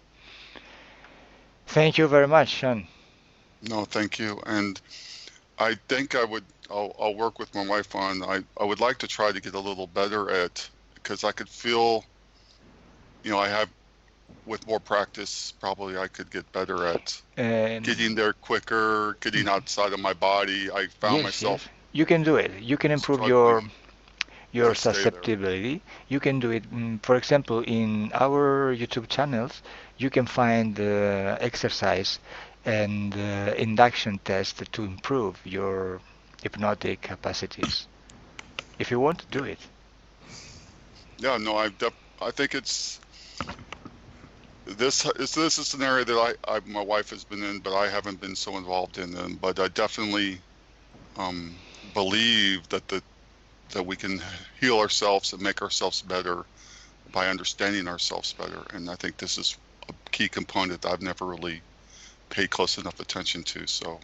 Thank you very much, Sean. No, thank you. And I think I'll work with my wife on, I would like to try to get a little better at, because I could feel, I have, with more practice, probably I could get better at getting Um, there quicker, getting mhm. outside of my body. I found Yes, myself yes, you can do it. You can improve your struggling your to stay there. susceptibility. You can do it. For example, in our YouTube channels, you can find exercise and induction test to improve your hypnotic capacities. If you want to Yeah, do it. yeah, no, I think this is an area that my wife has been in, but I haven't been so involved in them. But I definitely believe that we can heal ourselves and make ourselves better by understanding ourselves better. And I think this is a key component that I've never really paid close enough attention to. So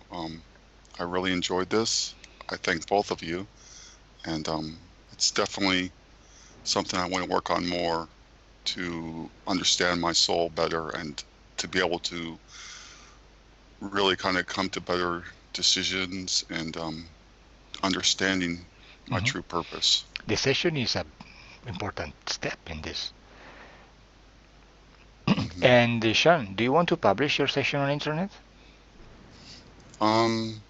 I really enjoyed this. I thank both of you, and it's definitely something I want to work on more to understand my soul better and to be able to really kind of come to better decisions and understanding my Mhm. true purpose. The session is a important step in this. Hmm. And Sean, do you want to publish your session on internet? Um,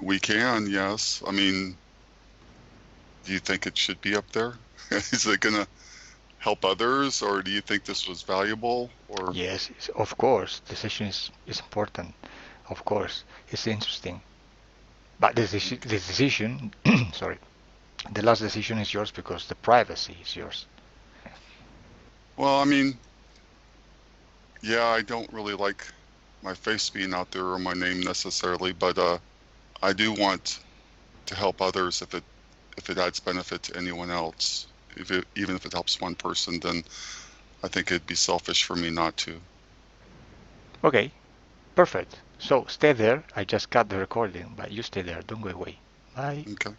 we can, yes. I mean, do you think it should be up there? Is it gonna help others, or do you think this was valuable? Or Yes, of course. The session is important. Of course, it's interesting. But the decision, sorry, the last decision is yours because the privacy is yours. Well, I mean, yeah, I don't really like my face being out there or my name necessarily, but I do want to help others if it adds benefit to anyone else. Even if it helps one person, then I think it'd be selfish for me not to. Okay, perfect. So stay there. I just cut the recording, but you stay there. Don't go away. Bye. Okay.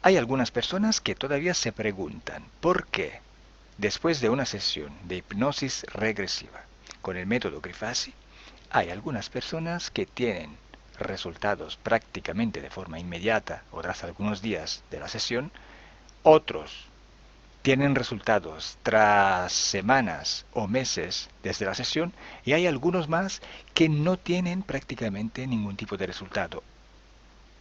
Hay algunas personas que todavía se preguntan por qué, después de una sesión de hipnosis regresiva con el método Grifasi, hay algunas personas que tienen resultados prácticamente de forma inmediata o tras algunos días de la sesión, otros tienen resultados tras semanas o meses desde la sesión y hay algunos más que no tienen prácticamente ningún tipo de resultado.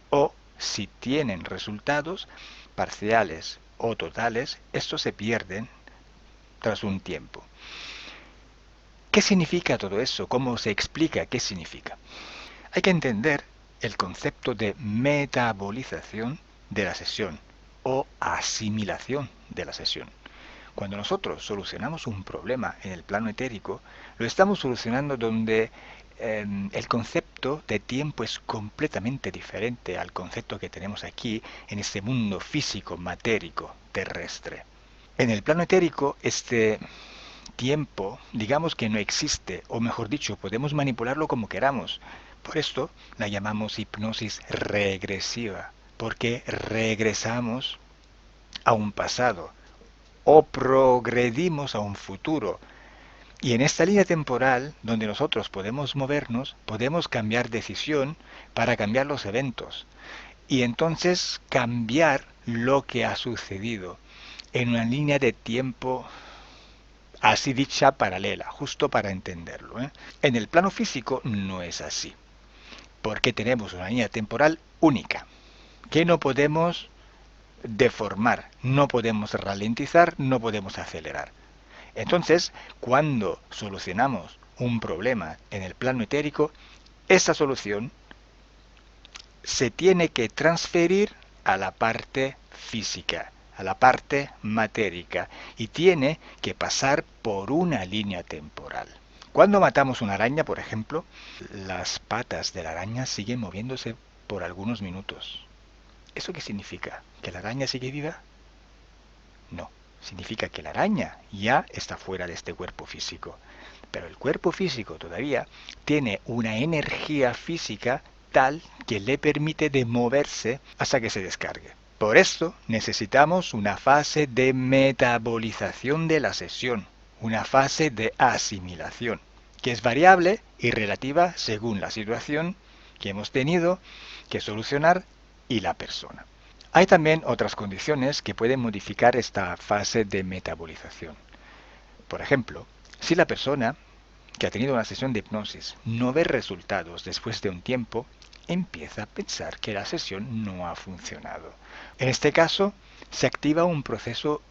O si tienen resultados parciales o totales, estos se pierden tras un tiempo. ¿Qué significa todo eso? ¿Cómo se explica qué significa? Hay que entender el concepto de metabolización de la sesión o asimilación de la sesión. Cuando nosotros solucionamos un problema en el plano etérico, lo estamos solucionando donde el concepto de tiempo es completamente diferente al concepto que tenemos aquí en este mundo físico, matérico, terrestre. En el plano etérico, este tiempo, digamos que no existe, o mejor dicho, podemos manipularlo como queramos. Por esto la llamamos hipnosis regresiva, porque regresamos a un pasado o progredimos a un futuro. Y en esta línea temporal, donde nosotros podemos movernos, podemos cambiar decisión para cambiar los eventos. Y entonces cambiar lo que ha sucedido en una línea de tiempo así dicha paralela, justo para entenderlo. En el plano físico no es así, porque tenemos una línea temporal única, que no podemos deformar, no podemos ralentizar, no podemos acelerar. Entonces, cuando solucionamos un problema en el plano etérico, esa solución se tiene que transferir a la parte física, a la parte matérica, y tiene que pasar por una línea temporal. Cuando matamos una araña, por ejemplo, las patas de la araña siguen moviéndose por algunos minutos. ¿Eso qué significa? ¿Que la araña sigue viva? No, significa que la araña ya está fuera de este cuerpo físico. Pero el cuerpo físico todavía tiene una energía física tal que le permite de moverse hasta que se descargue. Por esto necesitamos una fase de metabolización de la sesión, una fase de asimilación, que es variable y relativa según la situación que hemos tenido que solucionar y la persona. Hay también otras condiciones que pueden modificar esta fase de metabolización. Por ejemplo, si la persona que ha tenido una sesión de hipnosis no ve resultados después de un tiempo, empieza a pensar que la sesión no ha funcionado. En este caso, se activa un proceso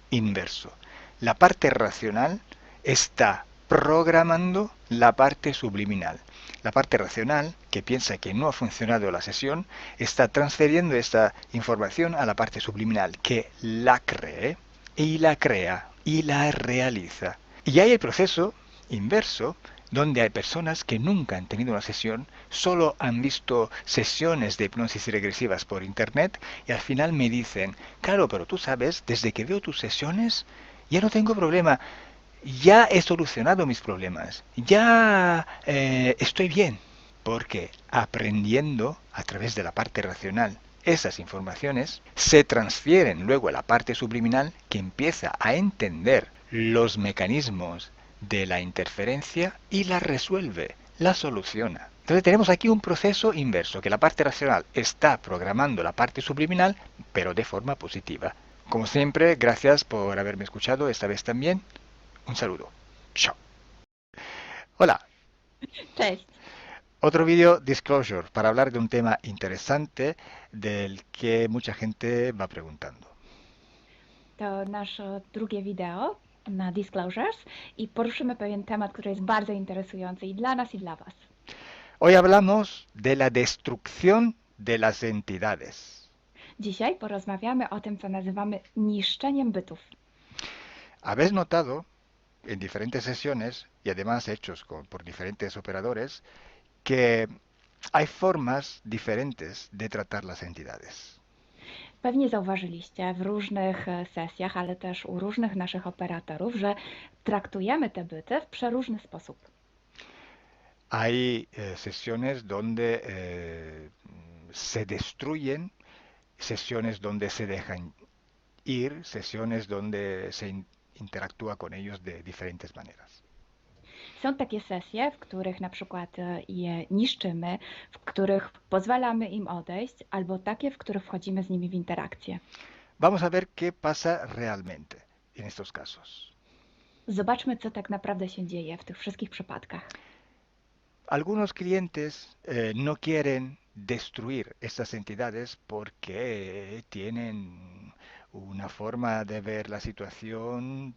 inverso. La parte racional está programando la parte subliminal. La parte racional, que piensa que no ha funcionado la sesión, está transfiriendo esta información a la parte subliminal, que la cree y la crea y la realiza. Y hay el proceso inverso, donde hay personas que nunca han tenido una sesión, solo han visto sesiones de hipnosis regresivas por internet y al final me dicen, claro, pero tú sabes, desde que veo tus sesiones ya no tengo problema, ya he solucionado mis problemas, ya estoy bien, porque aprendiendo a través de la parte racional esas informaciones se transfieren luego a la parte subliminal que empieza a entender los mecanismos de la interferencia y la resuelve, la soluciona. Entonces tenemos aquí un proceso inverso, que la parte racional está programando la parte subliminal, pero de forma positiva. Como siempre, gracias por haberme escuchado esta vez también. Un saludo. Chao. Hola. Cześć. Otro vídeo disclosure para hablar de un tema interesante del que mucha gente va preguntando. To nasze drugie wideo na Disclosures i poruszymy pewien temat, który jest bardzo interesujący i dla nas, i dla Was. Hoy hablamos de la destrucción de las entidades. Dzisiaj porozmawiamy o tym, co nazywamy niszczeniem bytów. Habéis notado en diferentes sesiones y además hechos por diferentes operadores que hay formas diferentes de tratar las entidades. Pewnie zauważyliście w różnych sesjach, ale też u różnych naszych operatorów, że traktujemy te byty w przeróżny sposób. Hay sesiones donde se destruyen, sesiones donde se dejan ir, sesiones donde se interactúa con ellos de diferentes maneras. Są takie sesje, w których na przykład je niszczymy, w których pozwalamy im odejść, albo takie, w których wchodzimy z nimi w interakcję. Vamos a ver qué pasa realmente en estos casos. Zobaczmy, co tak naprawdę się dzieje w tych wszystkich przypadkach. Algunos clientes no quieren destruir estas entidades porque tienen una forma de ver la situación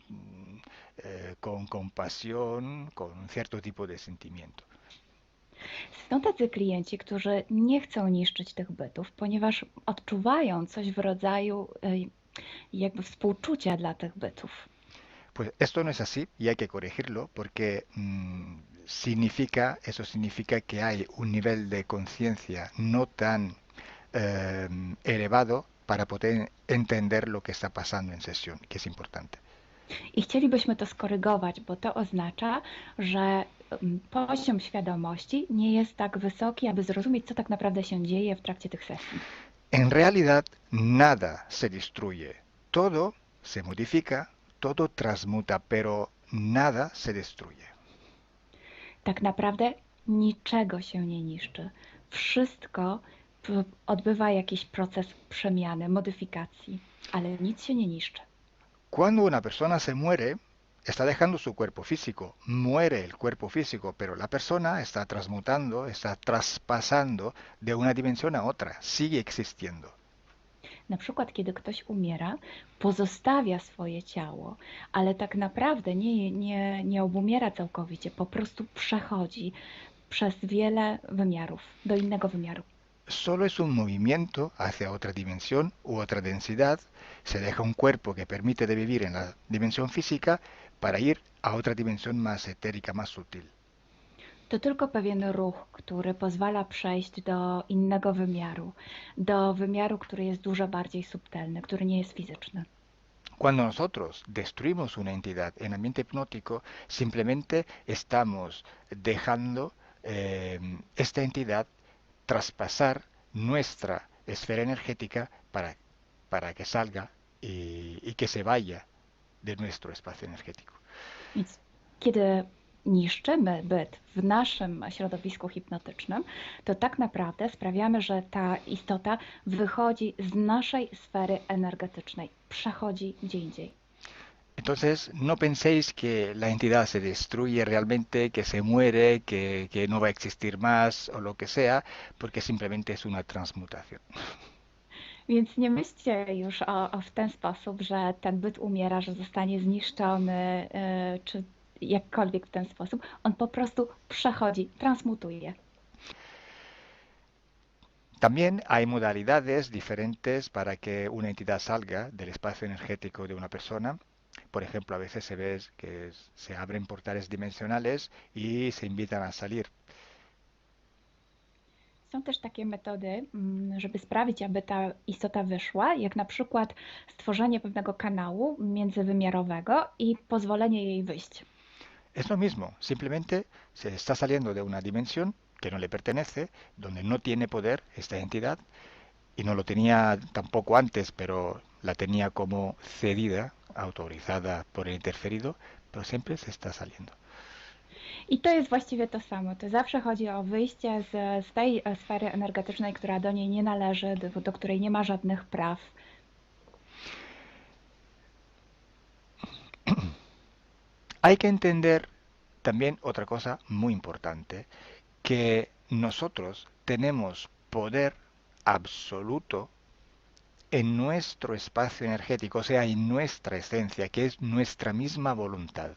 con compasión, con un cierto tipo de sentimiento. Są tacy klienci, którzy nie chcą niszczyć tych bytów, ponieważ odczuwają coś w rodzaju jakby współczucia dla tych bytów. Pues esto no es así y hay que corregirlo porque eso significa que hay un nivel de conciencia no tan elevado para poder entender lo que está pasando en sesión, que es importante. I chcielibyśmy to skorygować, bo to oznacza, że poziom świadomości nie jest tak wysoki, aby zrozumieć, co tak naprawdę się dzieje w trakcie tych sesji. En realidad, nada se destruye. Todo se modifica, todo transmuta, pero nada se destruye. Tak naprawdę niczego się nie niszczy. Wszystko odbywa jakiś proces przemiany, modyfikacji, ale nic się nie niszczy. Cuando una persona se muere, está dejando su cuerpo físico, muere el cuerpo físico, pero la persona está transmutando, está traspasando de una dimensión a otra, sigue existiendo. Na przykład, kiedy ktoś umiera, pozostawia swoje ciało, ale tak naprawdę nie obumiera całkowicie, po prostu przechodzi przez wiele wymiarów, do innego wymiaru. Solo es un movimiento hacia otra dimensión u otra densidad, se deja un cuerpo que permite de vivir en la dimensión física para ir a otra dimensión más etérica, más sutil. To tylko pewien ruch, który pozwala przejść do innego wymiaru, do wymiaru, który jest dużo bardziej subtelny, który nie jest fizyczny. Cuando nosotros destruimos una entidad en ambiente hipnótico, simplemente estamos dejando esta entidad traspasar nuestra esfera energética para que salga y que se vaya de nuestro espacio energético. Więc kiedy niszczymy byt w naszym środowisku hipnotycznym, to tak naprawdę sprawiamy, że ta istota wychodzi z naszej sfery energetycznej, przechodzi gdzie indziej. Entonces, no penséis que la entidad se destruye realmente, que se muere, que no va a existir más o lo que sea, porque simplemente es una transmutación. Więc nie myślcie już w ten sposób, że ten byt umiera, że zostanie zniszczony, czy jakkolwiek w ten sposób. On po prostu przechodzi, transmutuje. También hay modalidades diferentes para que una entidad salga del espacio energético de una persona. Por ejemplo, a veces se ve que se abren portales dimensionales y se invitan a salir. Są też takie metody, żeby sprawić, aby ta istota wyszła, jak na przykład stworzenie pewnego kanału międzywymiarowego i pozwolenie jej wyjść. Es lo mismo, simplemente se está saliendo de una dimensión que no le pertenece, donde no tiene poder esta entidad, y no lo tenía tampoco antes, pero la tenía como cedida, autorizada por el interferido, pero siempre se está saliendo. I to jest właściwie to samo. To zawsze chodzi o wyjście z tej sfery energetycznej, która do niej nie należy, do której nie ma żadnych praw. Hay que entender también otra cosa muy importante, que nosotros tenemos poder absoluto en nuestro espacio energético, o sea, en nuestra esencia, que es nuestra misma voluntad.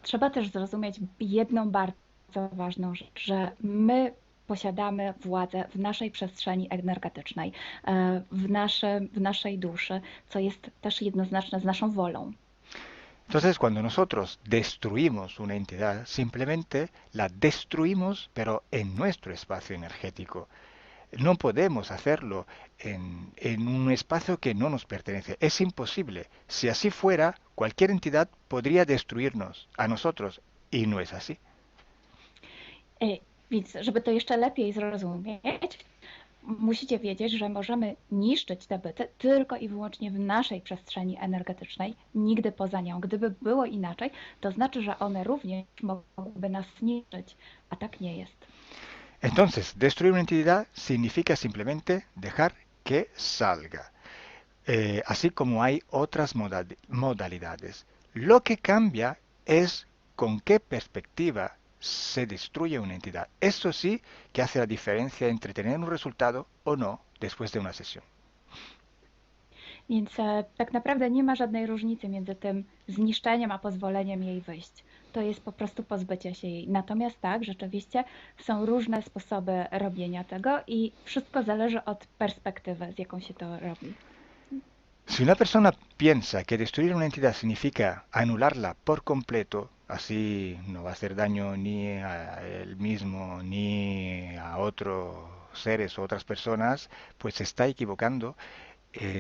Trzeba też zrozumieć jedną bardzo bardzo ważną rzecz, że my posiadamy władzę w naszej przestrzeni energetycznej, w naszej duszy, co jest też jednoznaczne z naszą wolą. Entonces, cuando nosotros destruimos una entidad, simplemente la destruimos, pero en nuestro espacio energético. No podemos hacerlo en un espacio que no nos pertenece. Es imposible. Si así fuera, cualquier entidad podría destruirnos a nosotros. Y no es así. Więc żeby to jeszcze lepiej zrozumieć, musicie wiedzieć, że możemy niszczyć te byty tylko i wyłącznie w naszej przestrzeni energetycznej, nigdy poza nią. Gdyby było inaczej, to znaczy, że one również mogłyby nas niszczyć, a tak nie jest. Entonces, destruir una entidad significa simplemente dejar que salga. Así como hay otras modalidades. Lo que cambia es con qué perspectiva se destruye una entidad. Eso sí que hace la diferencia entre tener un resultado o no después de una sesión. Więc tak naprawdę nie ma żadnej różnicy między tym zniszczeniem a pozwoleniem jej wyjść. To jest po prostu pozbycie się jej. Natomiast tak, rzeczywiście są różne sposoby robienia tego i wszystko zależy od perspektywy, z jaką się to robi. Si una persona piensa que destruir una entidad significa anularla por completo, así no va a hacer daño ni a él mismo ni a otros seres o otras personas, pues se está equivocando,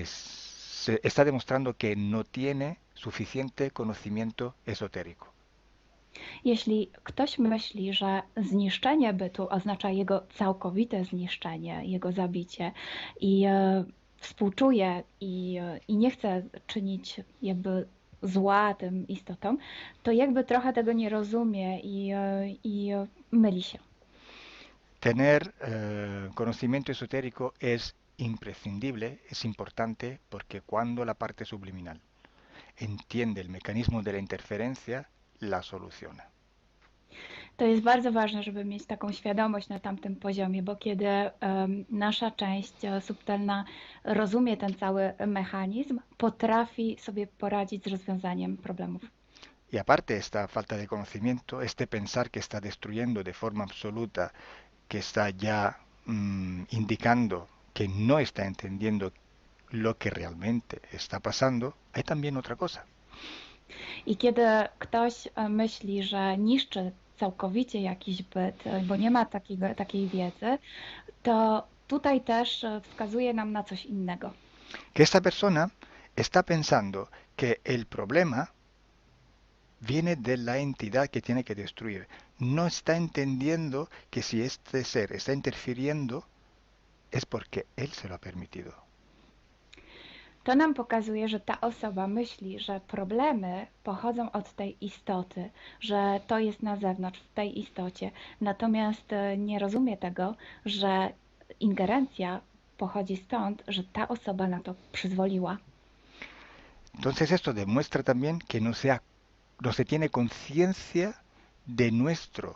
se está demostrando que no tiene suficiente conocimiento esotérico. Jeśli ktoś myśli, że zniszczenie bytu oznacza jego całkowite zniszczenie, jego zabicie i współczuje i nie chce czynić jakby zła tym istotom, to jakby trochę tego nie rozumie i myli się. Tener conocimiento esotérico es imprescindible, es importante, porque cuando la parte subliminal entiende el mecanismo de la interferencia, la soluciona. To jest bardzo ważne, żeby mieć taką świadomość na tamtym poziomie, bo kiedy nasza część subtelna rozumie ten cały mechanizm, potrafi sobie poradzić z rozwiązaniem problemów. Y aparte esta falta de conocimiento, este pensar que está destruyendo de forma absoluta, que está ya indicando que no está entendiendo lo que realmente está pasando, hay también otra cosa. I kiedy ktoś myśli, że niszczy całkowicie jakiś byt, bo nie ma takiej wiedzy, to tutaj też wskazuje nam na coś innego. Que esta persona está pensando que el problema viene de la entidad que tiene que destruir. No está entendiendo que si este ser está interfiriendo es porque él se lo ha permitido. To nam pokazuje, że ta osoba myśli, że problemy pochodzą od tej istoty, że to jest na zewnątrz, w tej istocie. Natomiast nie rozumie tego, że ingerencja pochodzi stąd, że ta osoba na to przyzwoliła. Entonces esto demuestra también que no se tiene conciencia de nuestro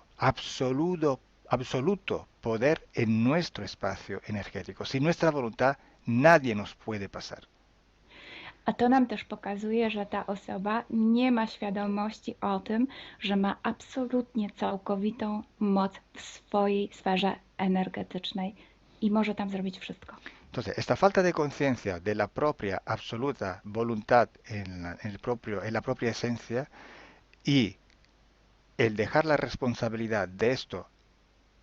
absoluto poder en nuestro espacio energético. Sin nuestra voluntad nadie nos puede pasar. A to nam też pokazuje, że ta osoba nie ma świadomości o tym, że ma absolutnie całkowitą moc w swojej sferze energetycznej i może tam zrobić wszystko. Entonces, esta falta de conciencia de la propia absoluta voluntad en la propia esencia y el dejar la responsabilidad de esto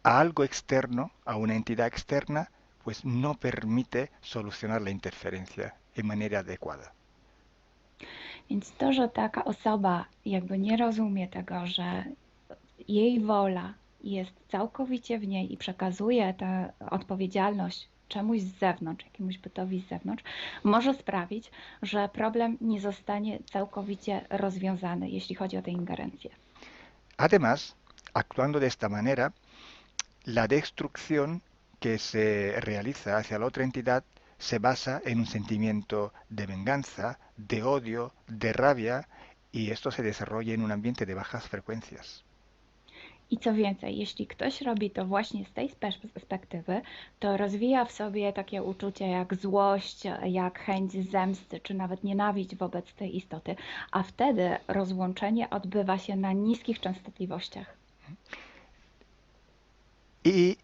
a algo externo, a una entidad externa, pues no permite solucionar la interferencia en manera adecuada. Więc to, że taka osoba jakby nie rozumie tego, że jej wola jest całkowicie w niej i przekazuje tę odpowiedzialność czemuś z zewnątrz, jakiemuś bytowi z zewnątrz, może sprawić, że problem nie zostanie całkowicie rozwiązany, jeśli chodzi o tę ingerencję. Además, actuando de esta manera, la destrucción que se realiza hacia la otra entidad se basa en un sentimiento de venganza, de odio, de rabia, y esto se desarrolla en un ambiente de bajas frecuencias. I co więcej, jeśli ktoś robi to właśnie z tej perspektywy, to rozwija w sobie takie uczucie jak złość, jak chęć zemsty, czy nawet nienawiść wobec tej istoty, a wtedy rozłączenie odbywa się na niskich częstotliwościach. Y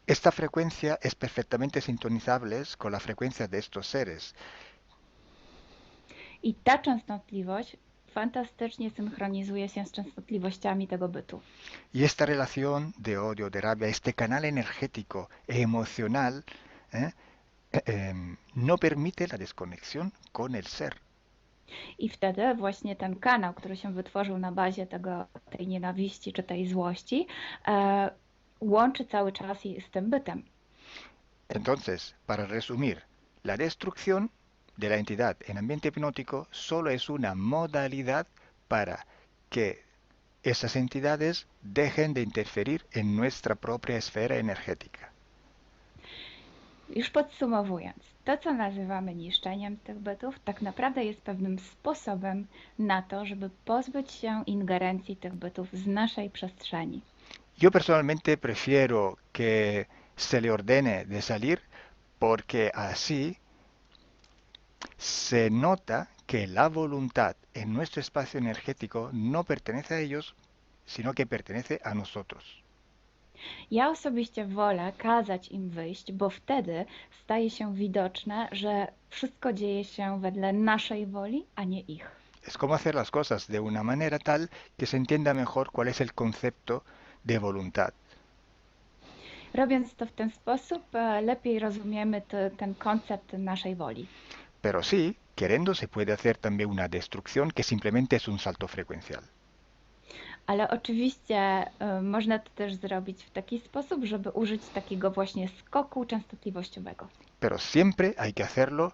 esta frecuencia es perfectamente sintonizable con la frecuencia de estos seres. I ta częstotliwość fantastycznie synchronizuje się z częstotliwościami tego bytu. Y esta relación de odio, de rabia, este canal energético e emocional, ¿eh? No permite la desconexión con el ser. I wtedy właśnie ten kanał, który się wytworzył na bazie tej nienawiści czy tej złości, łączy cały czas z tym bytem. Entonces, para resumir, la destrucción de la entidad en ambiente hipnótico solo es una modalidad para que esas entidades dejen de interferir en nuestra propia esfera energética. Już podsumowując, to co nazywamy niszczeniem tych bytów, tak naprawdę jest pewnym sposobem na to, żeby pozbyć się ingerencji tych bytów z naszej przestrzeni. Yo personalmente prefiero que se le ordene de salir porque así se nota que la voluntad en nuestro espacio energético no pertenece a ellos, sino que pertenece a nosotros. Ja osobiście wolę kazać im wyjść, bo wtedy staje się widoczne, że wszystko dzieje się wedle naszej woli, a nie ich. Es como hacer las cosas de una manera tal que se entienda mejor cuál es el concepto de voluntad. Robiąc to w ten sposób, lepiej rozumiemy ten koncept naszej woli. Pero sí, queriendo se puede hacer también una destrucción que simplemente es un salto frecuencial. Ale oczywiście można to też zrobić w taki sposób, żeby użyć takiego właśnie skoku częstotliwościowego. Pero siempre hay que hacerlo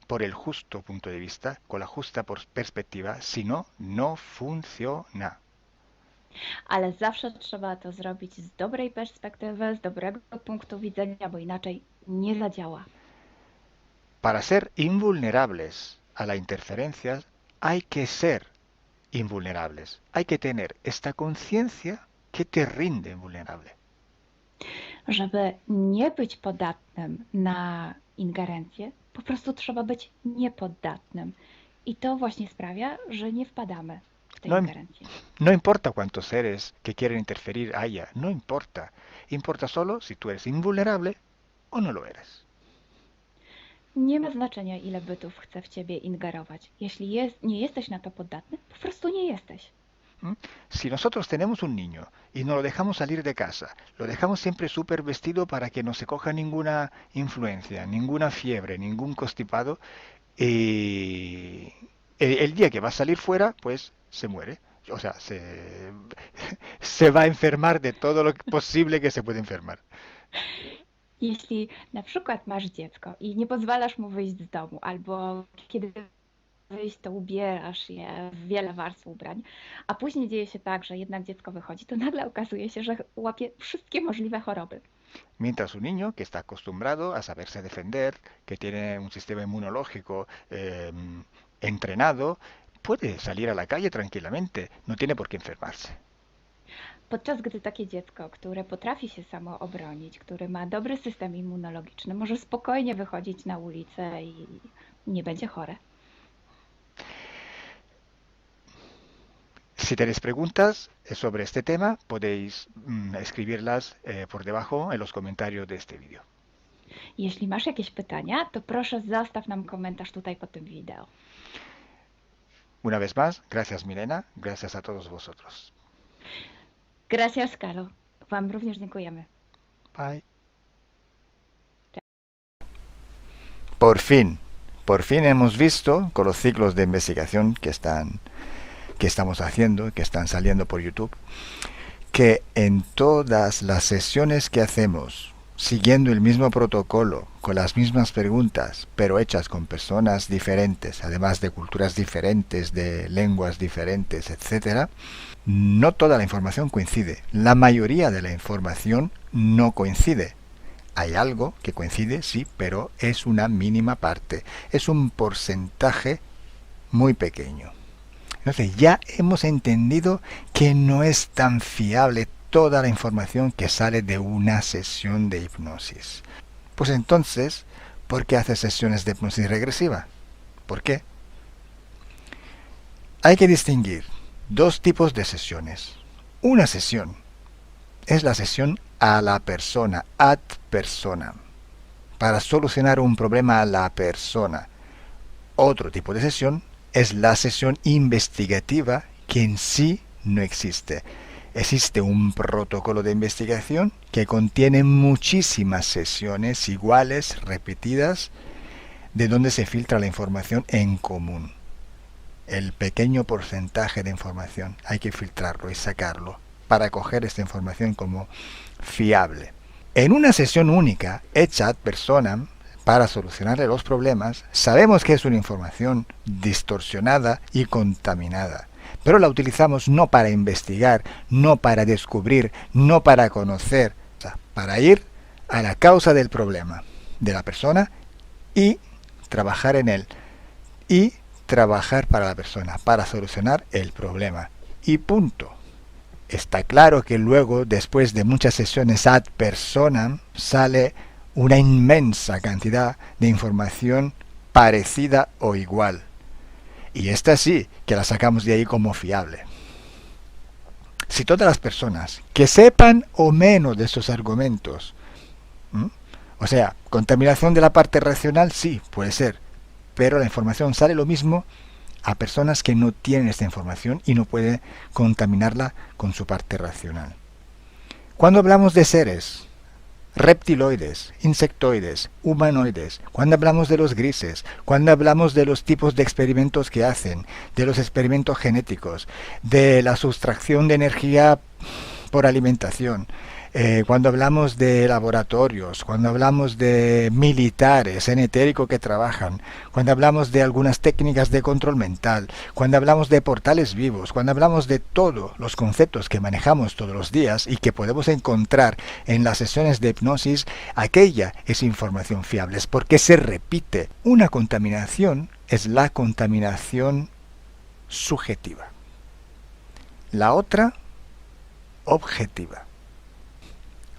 por el justo punto de vista, con la justa perspectiva, si no, no funciona. Ale zawsze trzeba to zrobić z dobrej perspektywy, z dobrego punktu widzenia, bo inaczej nie zadziała. Para ser invulnerables a la interferencia hay que ser invulnerables. Hay que tener esta conciencia que te rinde vulnerable. Żeby nie być podatnym na ingerencję, po prostu trzeba być niepoddatnym. I to właśnie sprawia, że nie wpadamy w tę ingerencję. No importa cuántos seres que quieren interferir haya, no importa. Importa solo si tú eres invulnerable o no lo eres. Nie ma znaczenia, ile bytów chce w ciebie ingerować. Jeśli nie jesteś na to podatny, po prostu nie jesteś. Si nosotros tenemos un niño y no lo dejamos salir de casa, lo dejamos siempre súper vestido para que no se coja ninguna influencia, ninguna fiebre, ningún constipado, y el día que va a salir fuera, pues se muere. O sea, se va a enfermar de todo lo posible que se puede enfermar. Jeśli na przykład masz dziecko i nie pozwalasz mu wyjść z domu, albo kiedy wyjść, to ubierasz je w wiele warstw ubrań, a później dzieje się tak, że jednak dziecko wychodzi, to nagle okazuje się, że łapie wszystkie możliwe choroby. Mientras un niño que está acostumbrado a saberse defender, que tiene un sistema inmunológico entrenado, puede salir a la calle tranquilamente, no tiene por qué enfermarse. Podczas gdy takie dziecko, które potrafi się samo obronić, które ma dobry system immunologiczny, może spokojnie wychodzić na ulicę i nie będzie chore. Si tenéis preguntas sobre este tema, podéis escribirlas por debajo en los comentarios de este vídeo. Jeśli masz jakieś pytania, to proszę zostaw nam komentarz tutaj pod tym wideo. Una vez más, gracias Milena, gracias a todos vosotros. Gracias, Calo. Wam również dziękujemy. Bye. Por fin hemos visto con los ciclos de investigación que estamos haciendo, que están saliendo por YouTube, que en todas las sesiones que hacemos, siguiendo el mismo protocolo, con las mismas preguntas, pero hechas con personas diferentes, además de culturas diferentes, de lenguas diferentes, etc., no toda la información coincide. La mayoría de la información no coincide. Hay algo que coincide, sí, pero es una mínima parte. Es un porcentaje muy pequeño. Entonces ya hemos entendido que no es tan fiable toda la información que sale de una sesión de hipnosis. Pues entonces, ¿por qué haces sesiones de hipnosis regresiva? ¿Por qué? Hay que distinguir dos tipos de sesiones. Una sesión es la sesión a la persona, ad personam, para solucionar un problema a la persona. Otro tipo de sesión es la sesión investigativa, que en sí no existe. Existe un protocolo de investigación que contiene muchísimas sesiones iguales, repetidas, de donde se filtra la información en común. El pequeño porcentaje de información hay que filtrarlo y sacarlo para coger esta información como fiable. En una sesión única, hecha ad personam, para solucionarle los problemas, sabemos que es una información distorsionada y contaminada, pero la utilizamos no para investigar, no para descubrir, no para conocer, para ir a la causa del problema de la persona y trabajar en él, y trabajar para la persona, para solucionar el problema. Y punto. Está claro que luego, después de muchas sesiones ad personam, sale una inmensa cantidad de información parecida o igual. Y esta sí, que la sacamos de ahí como fiable. Si todas las personas que sepan o menos de estos argumentos, o sea, contaminación de la parte racional, sí, puede ser, pero la información sale lo mismo a personas que no tienen esta información y no pueden contaminarla con su parte racional. Cuando hablamos de seres reptiloides, insectoides, humanoides, cuando hablamos de los grises, cuando hablamos de los tipos de experimentos que hacen, de los experimentos genéticos, de la sustracción de energía por alimentación, cuando hablamos de laboratorios, cuando hablamos de militares en etérico que trabajan, cuando hablamos de algunas técnicas de control mental, cuando hablamos de portales vivos, cuando hablamos de todos los conceptos que manejamos todos los días y que podemos encontrar en las sesiones de hipnosis, aquella es información fiable, es porque se repite. Una contaminación es la contaminación subjetiva. La otra, objetiva.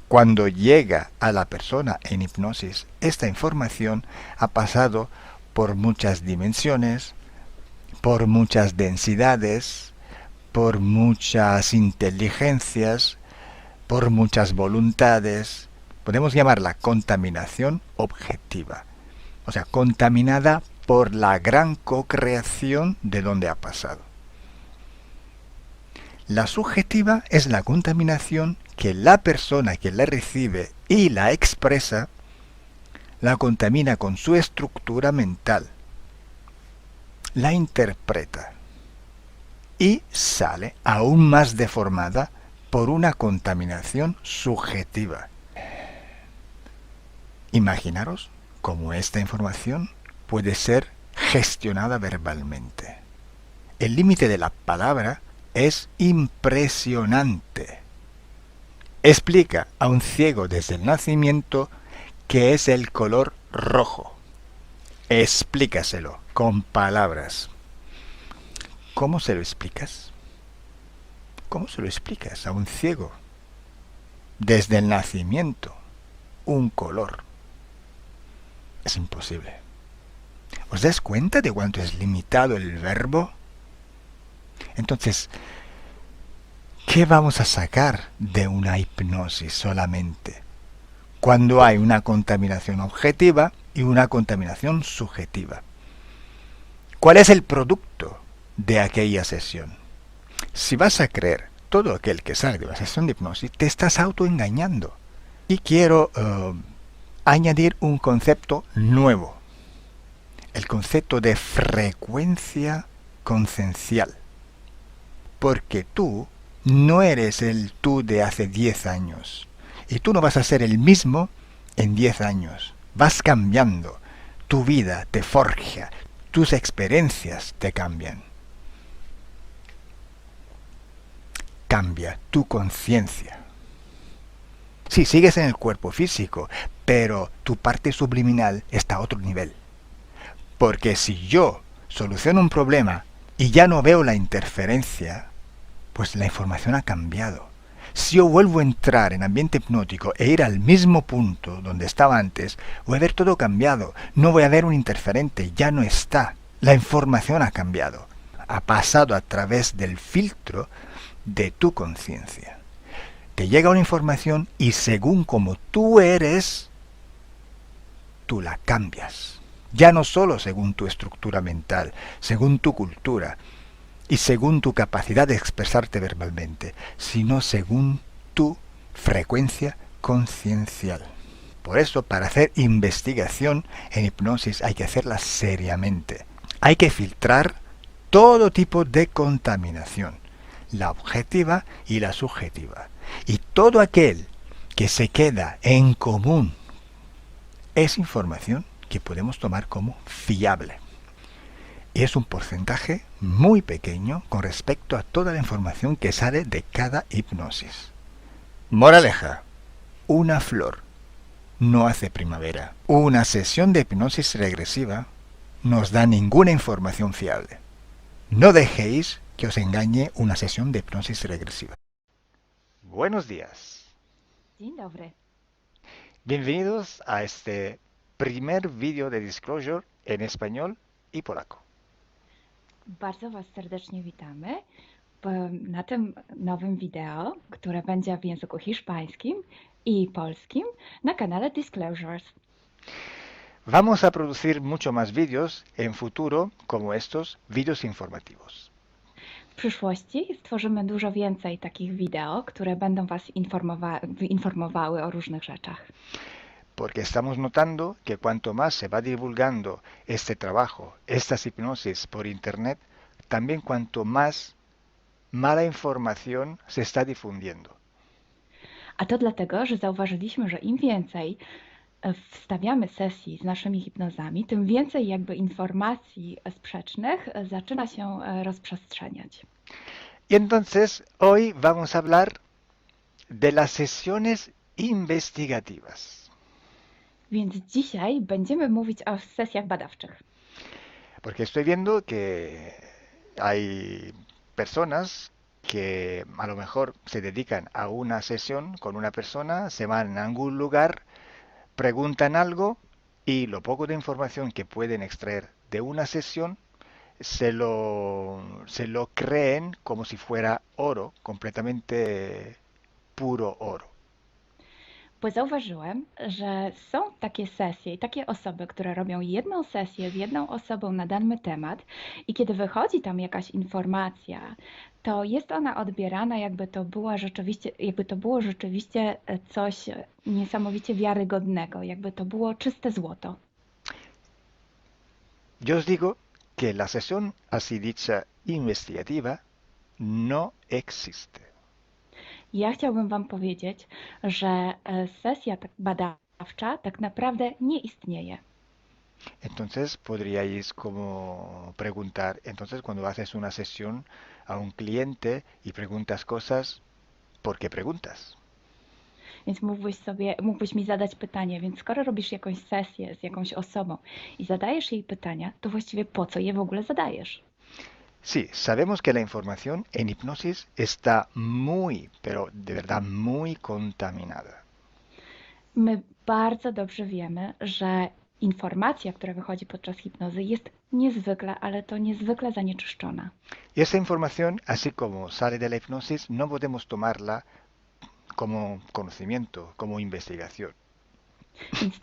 Cuando llega a la persona en hipnosis, esta información ha pasado por muchas dimensiones, por muchas densidades, por muchas inteligencias, por muchas voluntades. Podemos llamarla contaminación objetiva. O sea, contaminada por la gran co-creación de donde ha pasado. La subjetiva es la contaminación que la persona que la recibe y la expresa la contamina con su estructura mental, la interpreta y sale aún más deformada por una contaminación subjetiva. Imaginaros cómo esta información puede ser gestionada verbalmente. El límite de la palabra es impresionante. Explica a un ciego desde el nacimiento qué es el color rojo. Explícaselo con palabras. ¿Cómo se lo explicas? ¿Cómo se lo explicas a un ciego? Desde el nacimiento, un color. Es imposible. ¿Os dais cuenta de cuánto es limitado el verbo? Entonces, ¿qué vamos a sacar de una hipnosis solamente? Cuando hay una contaminación objetiva y una contaminación subjetiva. ¿Cuál es el producto de aquella sesión? Si vas a creer todo aquel que sale de una sesión de hipnosis, te estás autoengañando. Y quiero añadir un concepto nuevo. El concepto de frecuencia conciencial. Porque tú no eres el tú de hace 10 años. Y tú no vas a ser el mismo en 10 años. Vas cambiando. Tu vida te forja. Tus experiencias te cambian. Cambia tu conciencia. Sí, sigues en el cuerpo físico, pero tu parte subliminal está a otro nivel. Porque si yo soluciono un problema y ya no veo la interferencia, pues la información ha cambiado. Si yo vuelvo a entrar en ambiente hipnótico e ir al mismo punto donde estaba antes, voy a ver todo cambiado. No voy a ver un interferente, ya no está. La información ha cambiado. Ha pasado a través del filtro de tu conciencia. te llega una información y según como tú eres, tú la cambias. Ya no solo según tu estructura mental, según tu cultura y según tu capacidad de expresarte verbalmente, sino según tu frecuencia conciencial. Por eso, para hacer investigación en hipnosis hay que hacerla seriamente. Hay que filtrar todo tipo de contaminación, la objetiva y la subjetiva. Y todo aquel que se queda en común es información que podemos tomar como fiable. Y es un porcentaje muy pequeño con respecto a toda la información que sale de cada hipnosis. Moraleja, una flor no hace primavera. Una sesión de hipnosis regresiva no os da ninguna información fiable. No dejéis que os engañe una sesión de hipnosis regresiva. Buenos días. Dzień dobry. Bienvenidos a este primer vídeo de Disclosure en español y polaco. Bardzo Was serdecznie witamy na tym nowym wideo, które będzie w języku hiszpańskim i polskim na kanale Disclosures. Vamos a producir mucho más vídeos en futuro como estos vídeos informativos. W przyszłości stworzymy dużo więcej takich wideo, które będą Was informowały o różnych rzeczach. Porque estamos notando que cuanto más se va divulgando este trabajo, estas hipnosis por internet, también cuanto más mala información se está difundiendo. A to dlatego, że zauważyliśmy, że im więcej wstawiamy sesji z naszymi hipnozami, tym więcej jakby informacji sprzecznych zaczyna się rozprzestrzeniać. Y entonces hoy vamos a hablar de las sesiones investigativas. Więc dzisiaj będziemy mówić o sesjach badawczych. Porque estoy viendo que hay personas que a lo mejor se dedican a una sesión con una persona, se van a algún lugar, preguntan algo y lo poco de información que pueden extraer de una sesión se lo creen como si fuera oro, completamente puro oro. Bo zauważyłem, że są takie sesje i takie osoby, które robią jedną sesję z jedną osobą na dany temat i kiedy wychodzi tam jakaś informacja, to jest ona odbierana jakby to było rzeczywiście coś niesamowicie wiarygodnego, jakby to było czyste złoto. Yo os digo que la sesión así dicha investigativa no existe. Ja chciałbym Wam powiedzieć, że sesja badawcza tak naprawdę nie istnieje. Entonces podríais como preguntar, entonces cuando haces una sesión a un cliente y preguntas cosas, ¿por qué preguntas? Więc mógłbyś mi zadać pytanie, więc skoro robisz jakąś sesję z jakąś osobą i zadajesz jej pytania, to właściwie po co je w ogóle zadajesz? Sí, sabemos que la información en hipnosis está muy, pero de verdad muy contaminada. My bardzo dobrze wiemy, że informacja, która wychodzi podczas hipnozy jest niezwykle, ale to niezwykle zanieczyszczona. Y esa información, así como sale de la hipnosis, no podemos tomarla como conocimiento, como investigación. Więc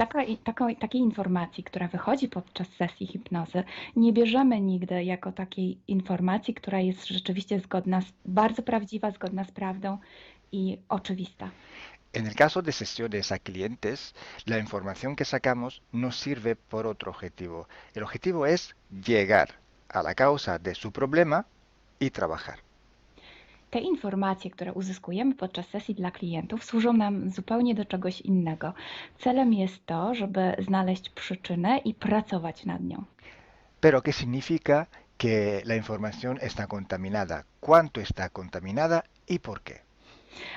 takiej informacji, która wychodzi podczas sesji hipnozy, nie bierzemy nigdy jako takiej informacji, która jest rzeczywiście bardzo prawdziwa, zgodna z prawdą i oczywista. En el caso de sesiones a clientes, la información que sacamos nos sirve por otro objetivo. El objetivo es llegar a la causa de su problema y trabajar. Te informacje, które uzyskujemy podczas sesji dla klientów, służą nam zupełnie do czegoś innego. Celem jest to, żeby znaleźć przyczynę i pracować nad nią. Pero ¿qué significa que la información está contaminada? ¿Cuánto está contaminada y por qué?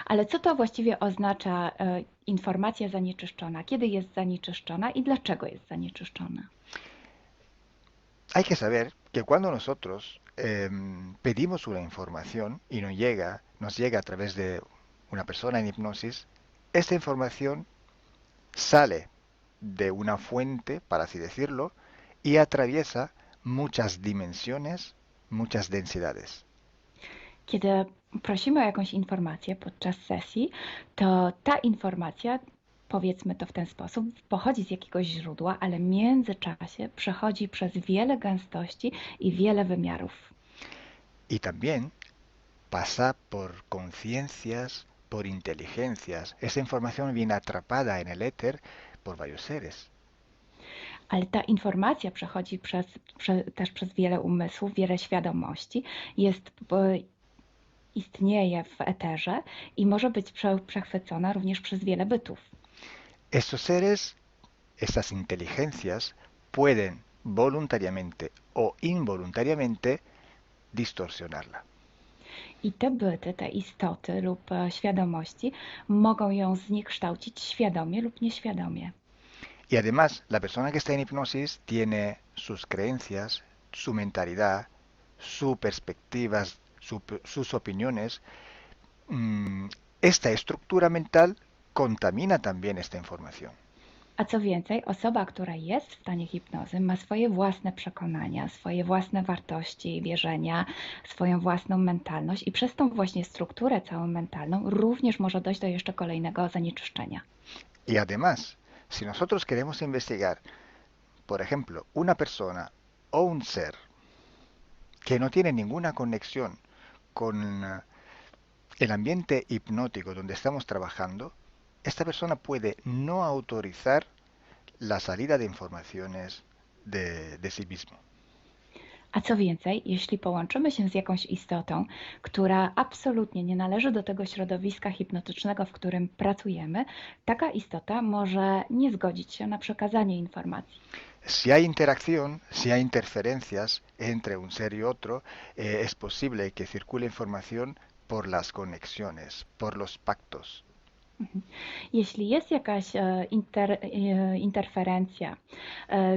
Ale co to właściwie oznacza informacja zanieczyszczona? Kiedy jest zanieczyszczona i dlaczego jest zanieczyszczona? Hay que saber que cuando nosotros pedimos una información y nos llega a través de una persona en hipnosis, esta información sale de una fuente, para así decirlo, y atraviesa muchas dimensiones, muchas densidades. Kiedy prosimy o jakąś informację podczas sesji, to ta informacja, powiedzmy to w ten sposób, pochodzi z jakiegoś źródła, ale w międzyczasie przechodzi przez wiele gęstości i wiele wymiarów. Y también pasa por conciencias, por inteligencias. Esa información viene atrapada en el éter por varios seres. Ale ta informacja przechodzi też przez wiele umysłów, wiele świadomości, istnieje w eterze i może być przechwycona również przez wiele bytów. Estos seres, estas inteligencias, pueden voluntariamente o involuntariamente distorsionarla. I te byty, te istoty lub świadomości mogą ją zniekształcić świadomie lub nieświadomie. Y además, la persona que está en hipnosis tiene sus creencias, su mentalidad, sus perspectivas, sus opiniones. Esta estructura mental contamina también esta información. A co więcej, osoba, która jest w stanie hipnozy, ma swoje własne przekonania, swoje własne wartości i wierzenia, swoją własną mentalność i przez tą właśnie strukturę całą mentalną również może dojść do jeszcze kolejnego zanieczyszczenia. Y además, si nosotros queremos investigar, por ejemplo, una persona o un ser que no tiene ninguna conexión con el ambiente hipnótico donde estamos trabajando, esta persona puede no autorizar la salida de informaciones de sí mismo. A co więcej, jeśli połączymy się z jakąś istotą, która absolutnie nie należy do tego środowiska hipnotycznego, w którym pracujemy, taka istota może nie zgodzić się na przekazanie informacji. Si hay interacción, si hay interferencias entre un ser y otro, es posible que circule información por las conexiones, por los pactos. Jeśli jest jakaś interferencja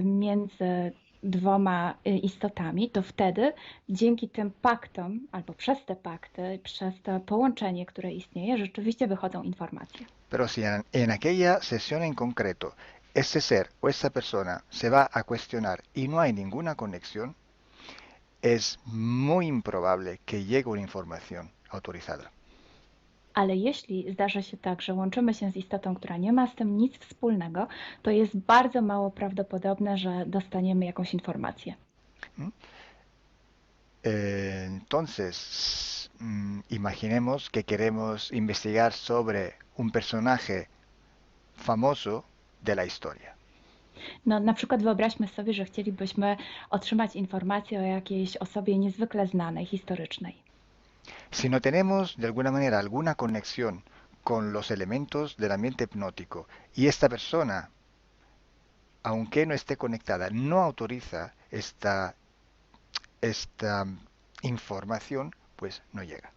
między dwoma istotami, to wtedy dzięki tym paktom, albo przez te pakty, przez to połączenie, które istnieje, rzeczywiście wychodzą informacje. Pero si en aquella sesión en concreto ese ser o esa persona se va a cuestionar y no hay ninguna conexión, es muy improbable que llegue una información autorizada. Ale jeśli zdarzy się tak, że łączymy się z istotą, która nie ma z tym nic wspólnego, to jest bardzo mało prawdopodobne, że dostaniemy jakąś informację. Entonces, imaginemos que queremos investigar sobre un personaje famoso de la historia. No, na przykład wyobraźmy sobie, że chcielibyśmy otrzymać informację o jakiejś osobie niezwykle znanej, historycznej. Si no tenemos de alguna manera alguna conexión con los elementos del ambiente hipnótico y esta persona, aunque no esté conectada, no autoriza esta información, pues no llega.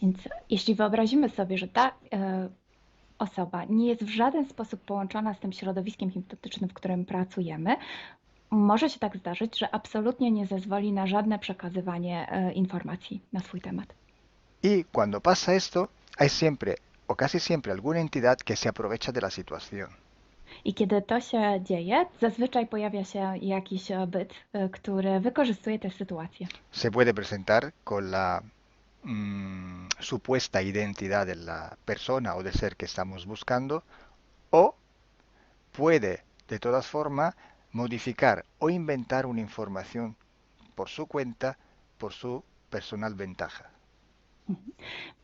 Więc jeśli wyobrazimy sobie, że ta osoba nie jest w żaden sposób połączona z tym środowiskiem hipnotycznym, w którym pracujemy, może się tak zdarzyć, że absolutnie nie zezwoli na żadne przekazywanie informacji na swój temat. Y cuando pasa esto, hay siempre o casi siempre alguna entidad que se aprovecha de la situación. I kiedy to się dzieje, zazwyczaj pojawia się jakiś byt, który wykorzystuje tę sytuację. Se puede presentar con la supuesta identidad de la persona o del ser que estamos buscando, o puede de todas formas modificar o inventar una información por su cuenta, por su personal ventaja.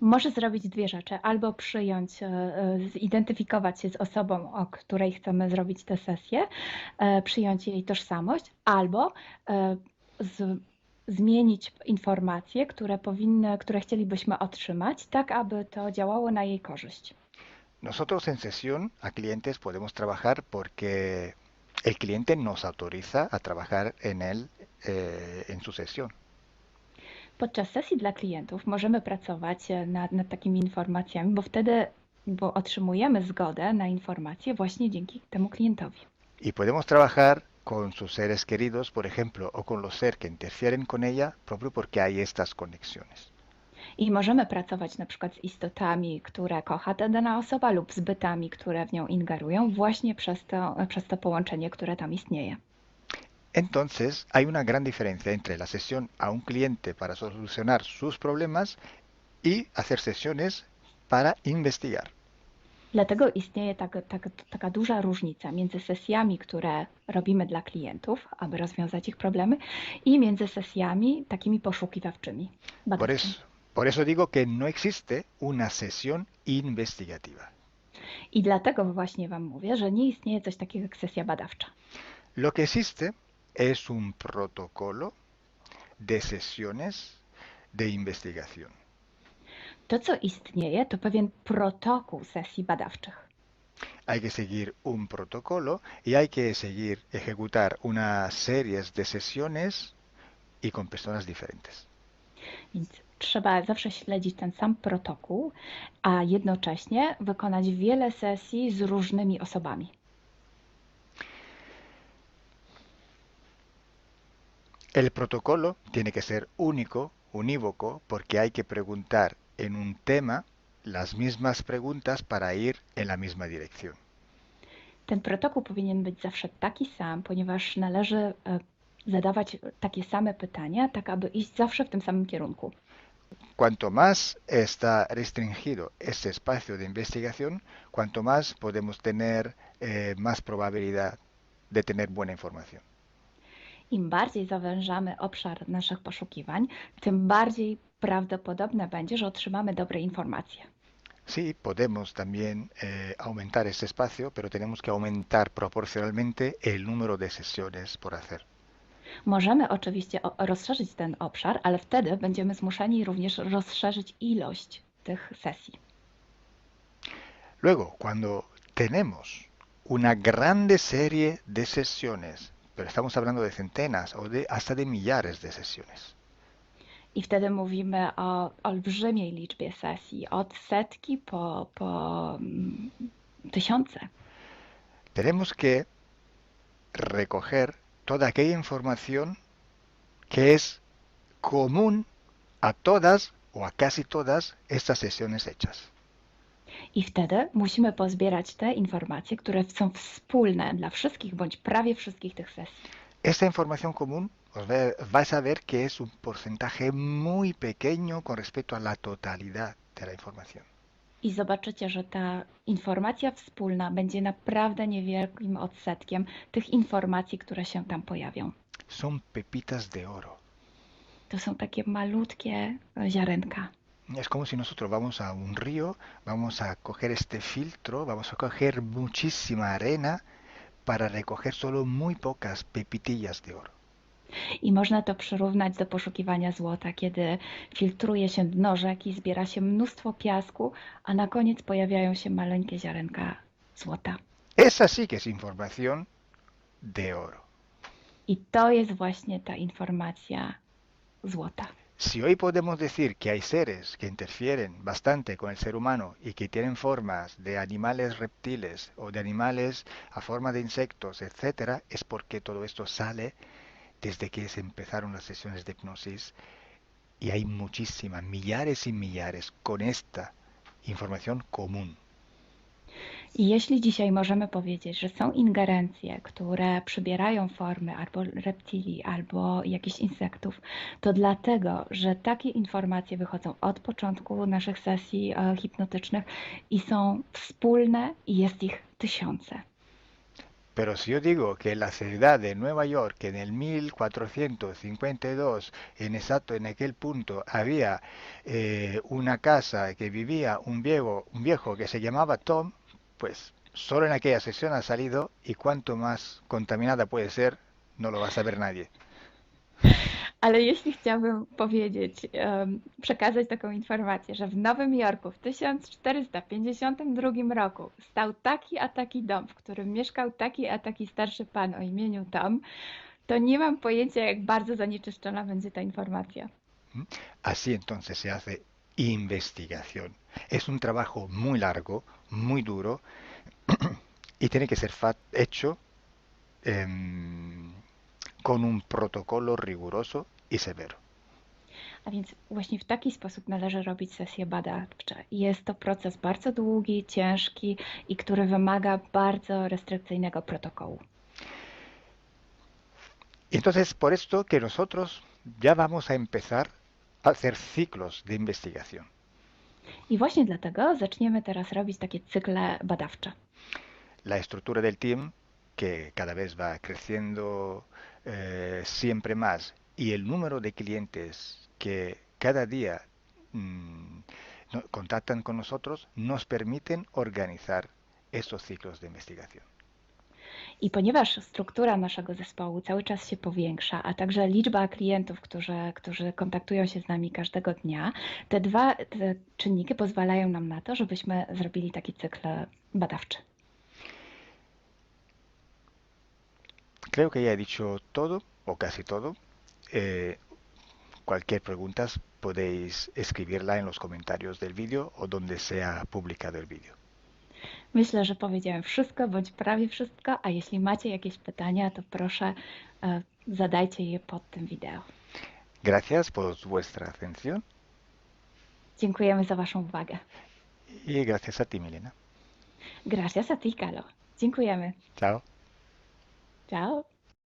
Może zrobić dwie rzeczy. Albo przyjąć, zidentyfikować się z osobą, o której chcemy zrobić tę sesję, przyjąć jej tożsamość, albo zmienić informacje, które chcielibyśmy otrzymać, tak aby to działało na jej korzyść. Nosotros en sesión a clientes podemos trabajar porque el cliente nos autoriza a trabajar en su sesión. Podczas sesji dla klientów możemy pracować nad takimi informacjami, bo otrzymujemy zgodę na informacje właśnie dzięki temu klientowi. Y podemos trabajar con sus seres queridos, por ejemplo, o con los seres que interfieren con ella, propio porque hay estas conexiones. I możemy pracować na przykład z istotami, które kocha ta dana osoba, lub z bytami, które w nią ingerują, właśnie przez to połączenie, które tam istnieje. Entonces, hay una gran diferencia entre la sesión a un cliente para solucionar sus problemas y hacer sesiones para investigar. Dlatego istnieje taka duża różnica między sesjami, które robimy dla klientów, aby rozwiązać ich problemy, i między sesjami takimi poszukiwawczymi, Por badawczymi. eso, por eso digo que no existe una sesión investigativa. I dlatego właśnie Wam mówię, że nie istnieje coś takiego jak sesja badawcza. Lo que existe es un protocolo de sesiones de investigación. To, co istnieje, to pewien protokół sesji badawczych. Hay que seguir un protocolo y hay que seguir, ejecutar unas series de sesiones y con personas diferentes. Więc trzeba zawsze śledzić ten sam protokół, a jednocześnie wykonać wiele sesji z różnymi osobami. El protocolo tiene que ser único, unívoco, porque hay que preguntar en un tema las mismas preguntas para ir en la misma dirección. Ten protokół powinien być zawsze taki sam, ponieważ należy zadawać takie same pytania, tak aby iść zawsze w tym samym kierunku. Cuanto más está restringido ese espacio de investigación, cuanto más podemos tener más probabilidad de tener buena información. Im bardziej zawężamy obszar naszych poszukiwań, tym bardziej prawdopodobne będzie, że otrzymamy dobre informacje. Sí, podemos también aumentar ese espacio, pero tenemos que aumentar proporcionalmente el número de sesiones por hacer. Możemy oczywiście rozszerzyć ten obszar, ale wtedy będziemy zmuszeni również rozszerzyć ilość tych sesji. Luego, cuando tenemos una grande serie de sesiones, pero estamos hablando de centenas o hasta de millares de sesiones, I wtedy mówimy o olbrzymiej liczbie sesji, od setki po tysiące. tenemos que recoger toda aquella información que es común a todas o a casi todas estas sesiones hechas. I wtedy musimy pozbierać te informacje, które są wspólne dla wszystkich bądź prawie wszystkich tych sesji. Esta información común vais a ver que es un porcentaje muy pequeño con respecto a la totalidad de la información. I zobaczycie, że ta informacja wspólna będzie naprawdę niewielkim odsetkiem tych informacji, które się tam pojawią. Son pepitas de oro. To są takie malutkie ziarenka. Es como si nosotros vamos a un río, vamos a coger este filtro, vamos a coger muchísima arena para recoger solo muy pocas pepitillas de oro. I można to przyrównać do poszukiwania złota, kiedy filtruje się dno rzeki, zbiera się mnóstwo piasku, a na koniec pojawiają się maleńkie ziarenka złota. Esa sí que es información de oro. I to jest właśnie ta informacja złota. Si hoy podemos decir que hay seres que interfieren bastante con el ser humano y que tienen formas de animales reptiles o de animales a forma de insectos, etcétera, es porque todo esto sale desde que se empezaron las sesiones de hipnosis y hay muchísimas, millares y millares con esta información común. I jeśli dzisiaj możemy powiedzieć, że są ingerencje, które przybierają formy albo reptilii, albo jakichś insektów, to dlatego, że takie informacje wychodzą od początku naszych sesji hipnotycznych i są wspólne i jest ich tysiące. Pero si yo digo que en la ciudad de Nueva York en el 1452, en aquel punto, había una casa que vivía un viejo que se llamaba Tom, pues solo en aquella sesión ha salido y cuanto más contaminada puede ser, no lo va a saber nadie. Ale jeśli chciałabym powiedzieć, przekazać taką informację, że w Nowym Jorku w 1452 roku stał taki a taki dom, w którym mieszkał taki a taki starszy pan o imieniu Tom, to nie mam pojęcia, jak bardzo zanieczyszczona będzie ta informacja. Así entonces se hace investigación. Es un trabajo muy largo, muy duro y tiene que ser hecho con un protocolo riguroso y severo. A więc właśnie w taki sposób należy robić sesje badawcze. Jest to proces bardzo długi, ciężki i który wymaga bardzo restrykcyjnego protokołu. Entonces, por esto que nosotros ya vamos a empezar a hacer ciclos de investigación. I właśnie dlatego zaczniemy teraz robić takie cykle badawcze. La estructura del team, que cada vez va creciendo siempre más, y el número de clientes que cada día contactan con nosotros, nos permiten organizar estos ciclos de investigación. I ponieważ struktura naszego zespołu cały czas się powiększa, a także liczba klientów, którzy kontaktują się z nami każdego dnia, te czynniki pozwalają nam na to, żebyśmy zrobili taki cykl badawczy. Creo que ya he dicho todo, o casi todo. Cualquier pregunta podéis escribirla en los comentarios del vídeo o donde sea publicado el vídeo. Myślę, że powiedziałem wszystko, bądź prawie wszystko, a jeśli macie jakieś pytania, to proszę zadajcie je pod tym wideo. Gracias por vuestra atención. Dziękujemy za Waszą uwagę. Y gracias a ti, Milena. Gracias a ti, Calo. Dziękujemy. Chao. Ciao.